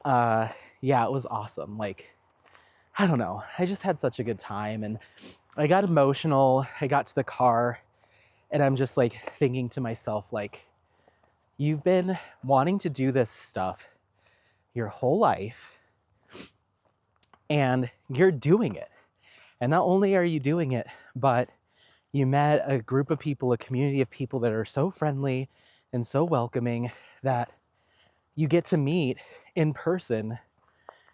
yeah, it was awesome. Like, I don't know. I just had such a good time, and I got emotional. I got to the car, and I'm just like thinking to myself, like, you've been wanting to do this stuff your whole life, and you're doing it. And not only are you doing it, but you met a group of people, a community of people that are so friendly and so welcoming that you get to meet in person,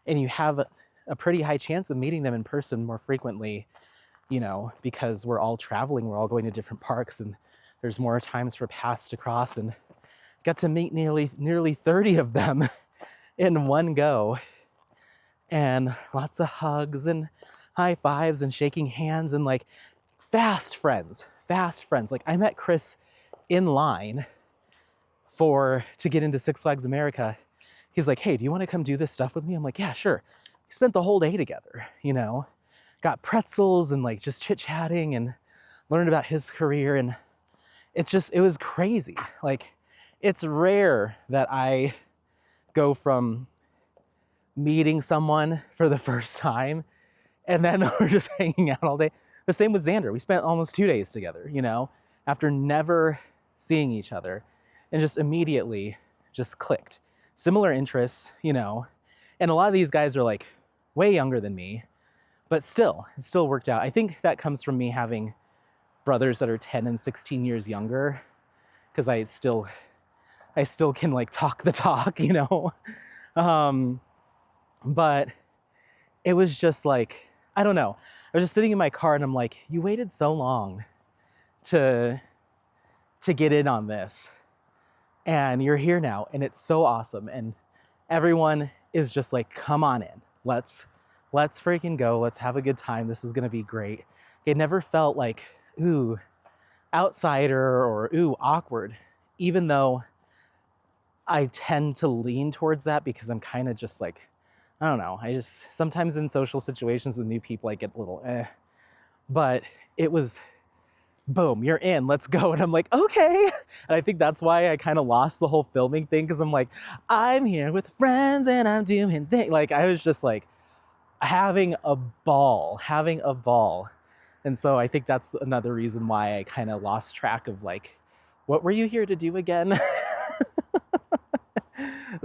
and you have a pretty high chance of meeting them in person more frequently, you know, because we're all traveling, we're all going to different parks, and there's more times for paths to cross, and got to meet nearly 30 of them in one go, and lots of hugs and high fives and shaking hands and like fast friends. Like I met Chris in line to get into Six Flags America. He's like, hey, do you want to come do this stuff with me? I'm like, yeah, sure. We spent the whole day together, you know, got pretzels and like just chit-chatting and learned about his career. And it was crazy. Like, it's rare that I go from meeting someone for the first time and then we're just hanging out all day. The same with Xander. We spent almost 2 days together, you know, after never seeing each other, and just immediately just clicked. Similar interests, you know, and a lot of these guys are like way younger than me, but still, it still worked out. I think that comes from me having brothers that are 10 and 16 years younger, because I still can like talk the talk, you know. But it was just like, I don't know. I was just sitting in my car and I'm like, you waited so long to get in on this. And you're here now, and it's so awesome. And everyone is just like, come on in. Let's freaking go. Let's have a good time. This is gonna be great. It never felt like, ooh, outsider or ooh, awkward, even though I tend to lean towards that because I'm kind of just like, I don't know. I just, sometimes in social situations with new people, I get a little but it was, boom, you're in, let's go. And I'm like, okay. And I think that's why I kind of lost the whole filming thing, because I'm like, I'm here with friends and I'm doing things. Like, I was just like having a ball. And so I think that's another reason why I kind of lost track of like, what were you here to do again?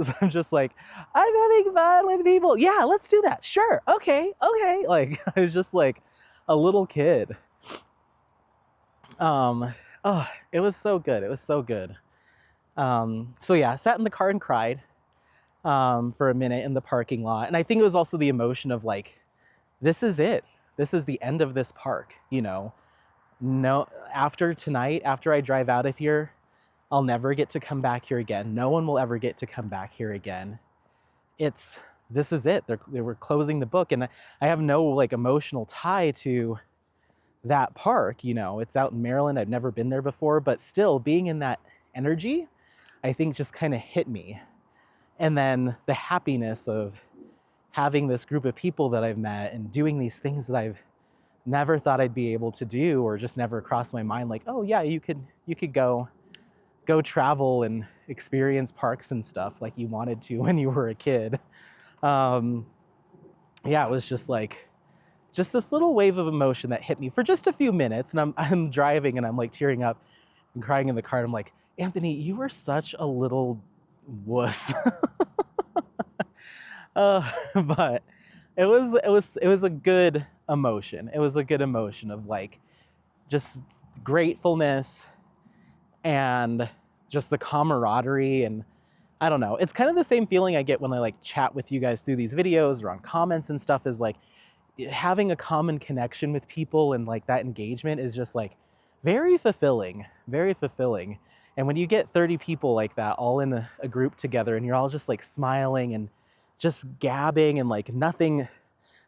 So I'm just like, I'm having fun with people. Yeah, let's do that. Sure. Okay. Like, I was just like a little kid. Oh, it was so good. So yeah, sat in the car and cried for a minute in the parking lot. And I think it was also the emotion of like, this is it. This is the end of this park, you know. No, after tonight, after I drive out of here, I'll never get to come back here again. No one will ever get to come back here again. This is it. They were closing the book, and I have no like emotional tie to that park, you know. It's out in Maryland. I've never been there before, but still being in that energy, I think just kind of hit me. And then the happiness of having this group of people that I've met and doing these things that I've never thought I'd be able to do, or just never crossed my mind, like, oh yeah, you could go travel and experience parks and stuff like you wanted to when you were a kid. Yeah, it was just like, just this little wave of emotion that hit me for just a few minutes. And I'm driving and I'm like tearing up and crying in the car. And I'm like, Anthony, you were such a little wuss. But it was a good emotion. It was a good emotion of like just gratefulness and just the camaraderie. And I don't know, it's kind of the same feeling I get when I like chat with you guys through these videos or on comments and stuff, is like having a common connection with people, and like that engagement is just like very fulfilling. And when you get 30 people like that all in a group together and you're all just like smiling and just gabbing and like nothing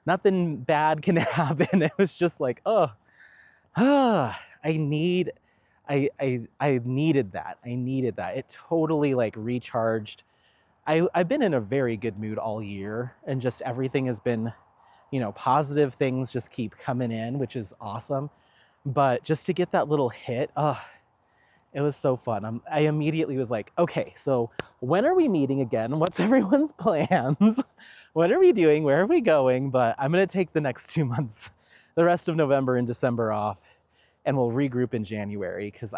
bad can happen. It was just like, I needed that. It totally like recharged. I've been in a very good mood all year, and just everything has been, you know, positive things just keep coming in, which is awesome. But just to get that little hit, it was so fun. I immediately was like, okay, so when are we meeting again? What's everyone's plans? What are we doing? Where are we going? But I'm going to take the next 2 months, the rest of November and December off, and we'll regroup in January, because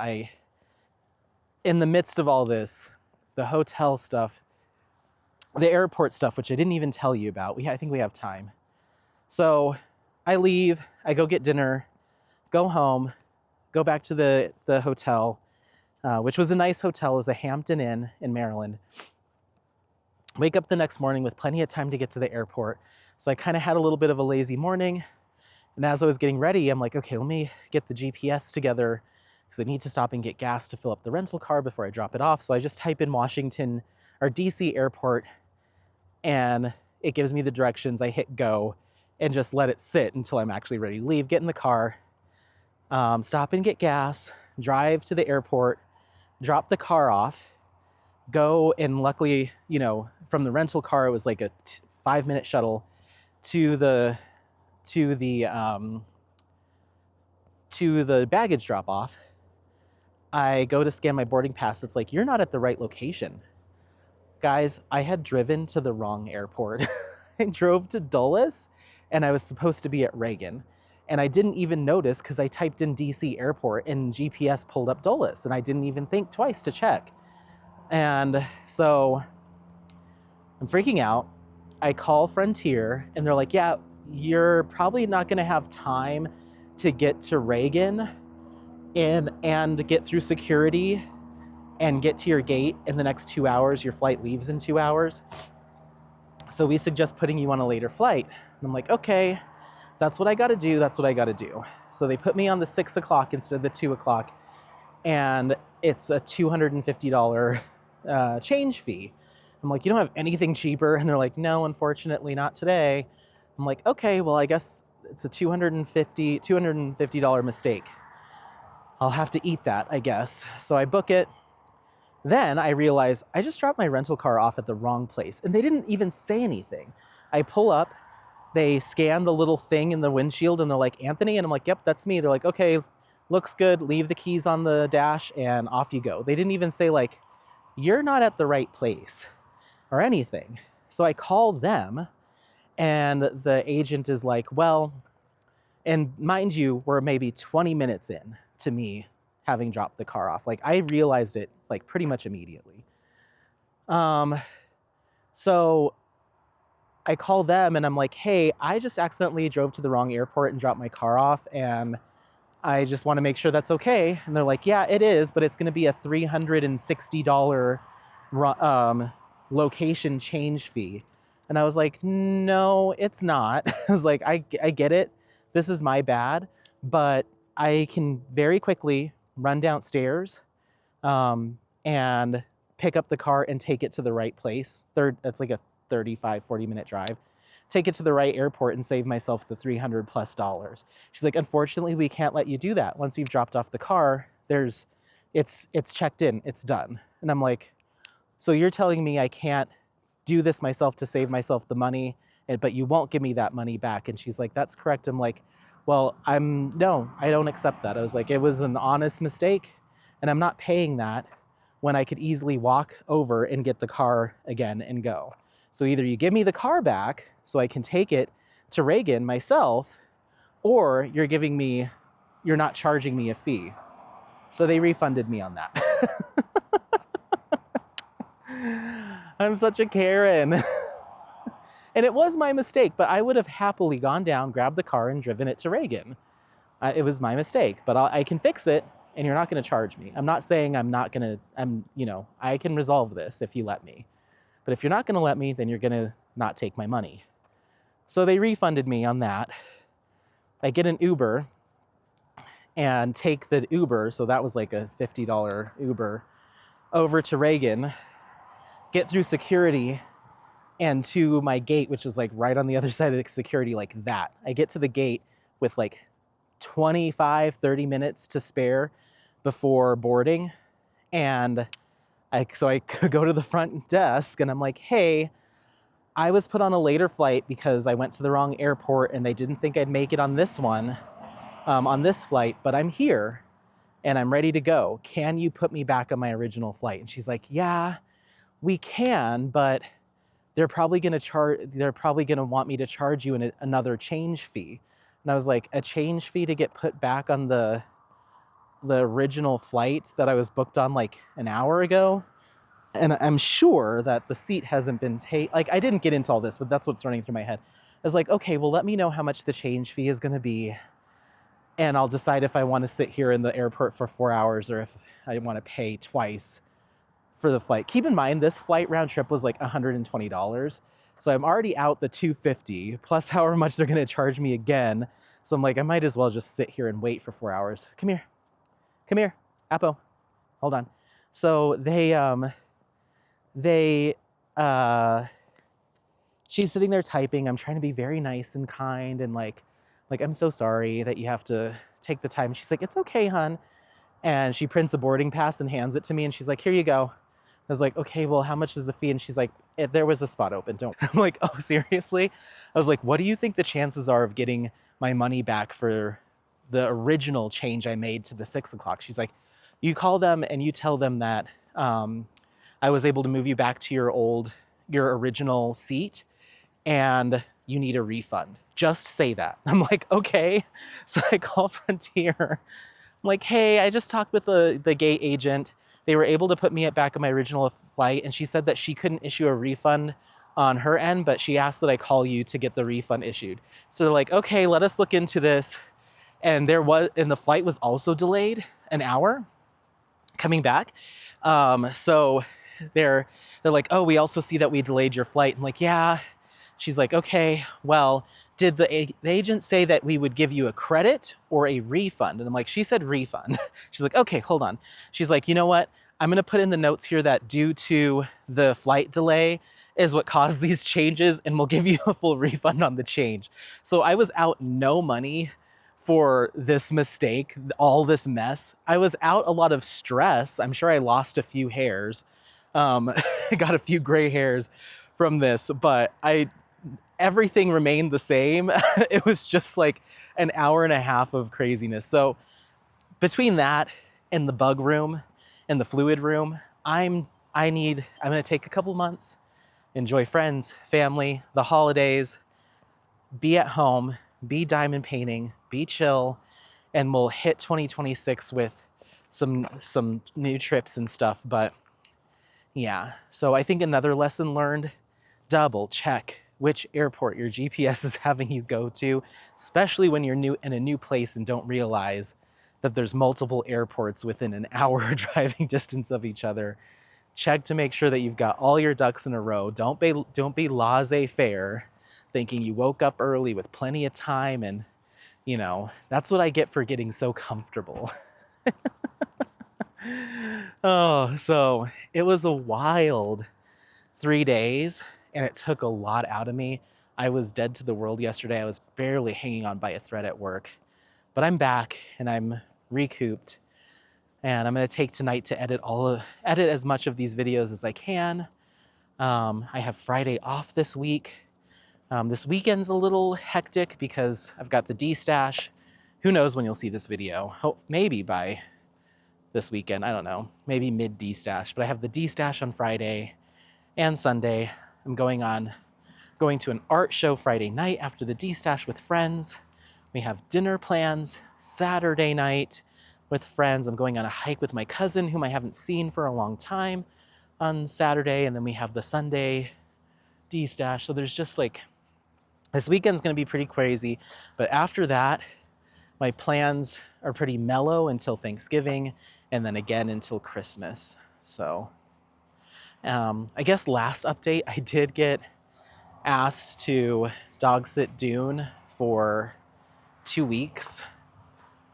in the midst of all this, the hotel stuff, the airport stuff, which I didn't even tell you about, I think we have time. So I leave, I go get dinner, go home, go back to the hotel, which was a nice hotel. It was a Hampton Inn in Maryland. Wake up the next morning with plenty of time to get to the airport. So I kind of had a little bit of a lazy morning. And as I was getting ready, I'm like, okay, let me get the GPS together, because I need to stop and get gas to fill up the rental car before I drop it off. So I just type in Washington or DC airport, and it gives me the directions. I hit go, and just let it sit until I'm actually ready to leave, get in the car, stop and get gas, drive to the airport, drop the car off, go, and luckily, you know, from the rental car, it was like a 5-minute shuttle to the baggage drop off. I go to scan my boarding pass. It's like, you're not at the right location. Guys, I had driven to the wrong airport. I drove to Dulles and I was supposed to be at Reagan. And I didn't even notice because I typed in DC airport and GPS pulled up Dulles and I didn't even think twice to check. And so I'm freaking out. I call Frontier and they're like, yeah, you're probably not gonna have time to get to Reagan and get through security and get to your gate in the next 2 hours. Your flight leaves in 2 hours. So we suggest putting you on a later flight. And I'm like, okay, that's what I gotta do, that's what I gotta do. So they put me on the 6 o'clock instead of the 2 o'clock, and it's a $250 change fee. I'm like, you don't have anything cheaper? And they're like, no, unfortunately not today. I'm like, okay, well, I guess it's a $250 mistake. I'll have to eat that, I guess. So I book it. Then I realize I just dropped my rental car off at the wrong place and they didn't even say anything. I pull up, they scan the little thing in the windshield and they're like, Anthony? And I'm like, yep, that's me. They're like, okay, looks good. Leave the keys on the dash and off you go. They didn't even say like, you're not at the right place or anything. So I call them and the agent is like, well, and mind you, we're maybe 20 minutes in to me having dropped the car off. Like I realized it like pretty much immediately. So I call them and I'm like, hey, I just accidentally drove to the wrong airport and dropped my car off and I just want to make sure that's okay. And they're like, yeah, it is, but it's going to be a $360 location change fee. And I was like, no, it's not. I was like, I get it. This is my bad, but I can very quickly run downstairs and pick up the car and take it to the right place. That's like a 35, 40-minute drive. Take it to the right airport and save myself the $300+. She's like, unfortunately, we can't let you do that. Once you've dropped off the car, it's checked in, it's done. And I'm like, so you're telling me I can't do this myself to save myself the money, but you won't give me that money back? And she's like, that's correct. I'm like, well, no, I don't accept that. I was like, it was an honest mistake and I'm not paying that when I could easily walk over and get the car again and go. So either you give me the car back so I can take it to Reagan myself, or you're not charging me a fee. So they refunded me on that. I'm such a Karen. And it was my mistake, but I would have happily gone down, grabbed the car, and driven it to Reagan. It was my mistake, but I can fix it, and you're not going to charge me. I'm not saying I can resolve this if you let me. But if you're not going to let me, then you're going to not take my money. So they refunded me on that. I get an Uber and take the Uber, so that was like a $50 Uber, over to Reagan, get through security, and to my gate, which is like right on the other side of the security, like that. I get to the gate with like 25, 30 minutes to spare before boarding. And so I go to the front desk and I'm like, hey, I was put on a later flight because I went to the wrong airport and they didn't think I'd make it on this one, on this flight, but I'm here and I'm ready to go. Can you put me back on my original flight? And she's like, yeah, we can, but they're probably going to want me to charge you another change fee. And I was like, a change fee to get put back on the original flight that I was booked on like an hour ago? And I'm sure that the seat hasn't been like, I didn't get into all this, but that's what's running through my head. I was like, okay, well, let me know how much the change fee is going to be, and I'll decide if I want to sit here in the airport for 4 hours or if I want to pay twice for the flight. Keep in mind, this flight round trip was like $120. So I'm already out the $250 plus however much they're going to charge me again. So I'm like, I might as well just sit here and wait for 4 hours. Come here, Apo, hold on. So they she's sitting there typing. I'm trying to be very nice and kind and like I'm so sorry that you have to take the time. She's like, it's okay, hun. And she prints a boarding pass and hands it to me. And she's like, here you go. I was like, okay, well, how much is the fee? And she's like, there was a spot open. Don't. I'm like, oh, seriously? I was like, what do you think the chances are of getting my money back for the original change I made to the 6 o'clock? She's like, you call them and you tell them that I was able to move you back to your original seat and you need a refund. Just say that. I'm like, okay. So I call Frontier. I'm like, hey, I just talked with the gate agent. They were able to put me back on my original flight, and she said that she couldn't issue a refund on her end, but she asked that I call you to get the refund issued. So they're like, okay, let us look into this. And the flight was also delayed an hour coming back. So they're like, oh, we also see that we delayed your flight. I'm like, yeah. She's like, okay, well, did the agent say that we would give you a credit or a refund? And I'm like, she said refund. She's like, okay, hold on. She's like, you know what? I'm going to put in the notes here that due to the flight delay is what caused these changes, and we'll give you a full refund on the change. So I was out no money for this mistake, all this mess. I was out a lot of stress. I'm sure I lost a few hairs, got a few gray hairs from this, but everything remained the same. It was just like an hour and a half of craziness. So between that and the bug room and the fluid room, I'm going to take a couple months, enjoy friends, family, the holidays, be at home, be diamond painting, be chill, and we'll hit 2026 with some new trips and stuff. But yeah, so I think another lesson learned, double check which airport your GPS is having you go to, especially when you're in a new place and don't realize that there's multiple airports within an hour driving distance of each other. Check to make sure that you've got all your ducks in a row. Don't be laissez-faire, thinking you woke up early with plenty of time, and that's what I get for getting so comfortable. Oh, so it was a wild 3 days. And it took a lot out of me. I was dead to the world yesterday. I was barely hanging on by a thread at work. But I'm back and I'm recouped. And I'm going to take tonight to edit as much of these videos as I can. I have Friday off this week. This weekend's a little hectic because I've got the D-stash. Who knows when you'll see this video? Maybe by this weekend. I don't know. Maybe mid D-stash. But I have the D-stash on Friday and Sunday. I'm going to an art show Friday night after the D-stash with friends. We have dinner plans Saturday night with friends. I'm going on a hike with my cousin, whom I haven't seen for a long time, on Saturday. And then we have the Sunday D-stash. So there's just this weekend's going to be pretty crazy. But after that, my plans are pretty mellow until Thanksgiving and then again until Christmas. So I guess last update, I did get asked to dog sit Dune for 2 weeks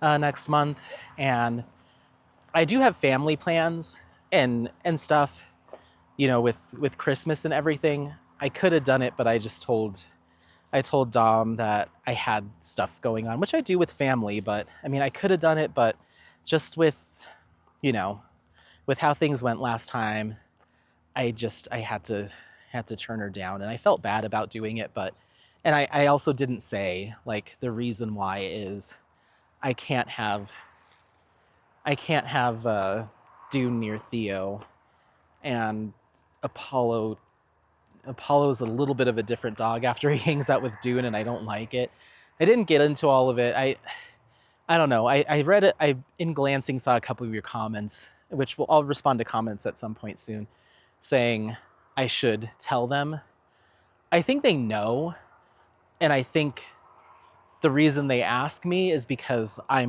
next month. And I do have family plans and stuff, with Christmas and everything. I could have done it, but I told Dom that I had stuff going on, which I do with family. But I mean, I could have done it, but just with how things went last time, I had to turn her down, and I felt bad about doing it, and I also didn't say the reason why is I can't have Dune near Theo, and Apollo's a little bit of a different dog after he hangs out with Dune, and I don't like it. I didn't get into all of it. I don't know. I read it. I in glancing saw a couple of your comments, which I'll respond to comments at some point soon, saying I should tell them. I think they know, and I think the reason they ask me is because I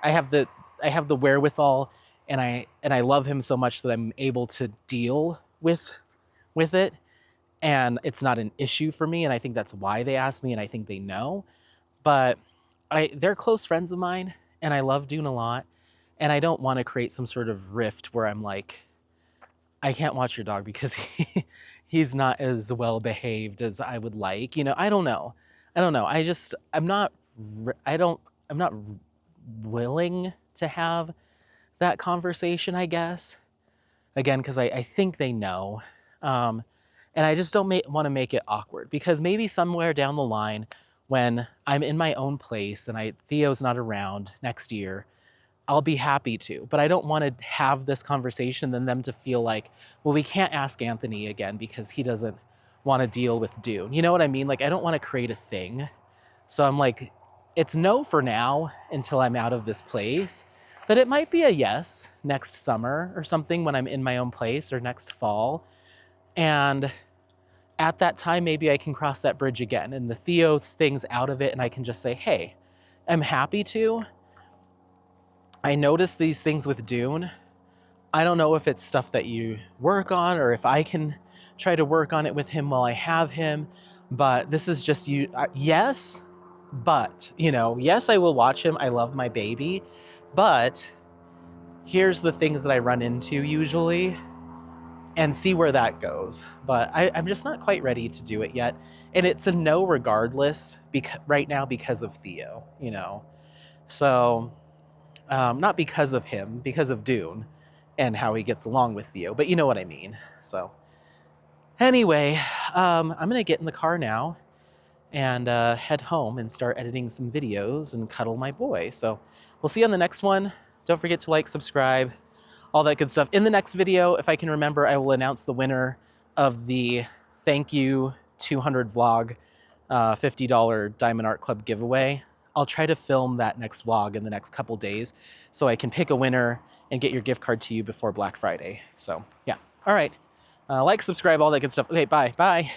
have the wherewithal, and I love him so much that I'm able to deal with it, and it's not an issue for me, and I think that's why they ask me, and I think they know. But they're close friends of mine, and I love Dune a lot. And I don't want to create some sort of rift where I'm like, I can't watch your dog because he's not as well behaved as I would like. You know, I don't know. I'm not willing to have that conversation, I guess. Again, because I think they know. And I just don't want to make it awkward, because maybe somewhere down the line when I'm in my own place and Theo's not around next year, I'll be happy to. But I don't want to have this conversation and them to feel like, well, we can't ask Anthony again because he doesn't want to deal with Dune. You know what I mean? Like, I don't want to create a thing. So I'm like, it's no for now until I'm out of this place. But it might be a yes next summer or something when I'm in my own place, or next fall. And at that time, maybe I can cross that bridge again and the Theo thing's out of it, and I can just say, hey, I'm happy to. I noticed these things with Dune. I don't know if it's stuff that you work on or if I can try to work on it with him while I have him, but this is just you. Yes, but, you know, yes, I will watch him. I love my baby, but here's the things that I run into usually, and see where that goes. But I'm just not quite ready to do it yet. And it's a no regardless right now because of Theo, you know. So, not because of him, because of Dune and how he gets along with Theo. But you know what I mean. So, anyway, I'm going to get in the car now and head home and start editing some videos and cuddle my boy. So, we'll see you on the next one. Don't forget to like, subscribe, all that good stuff. In the next video, if I can remember, I will announce the winner of the thank you 200 vlog $50 Diamond Art Club giveaway. I'll try to film that next vlog in the next couple days so I can pick a winner and get your gift card to you before Black Friday. So yeah, all right. Like, subscribe, all that good stuff. Okay, bye.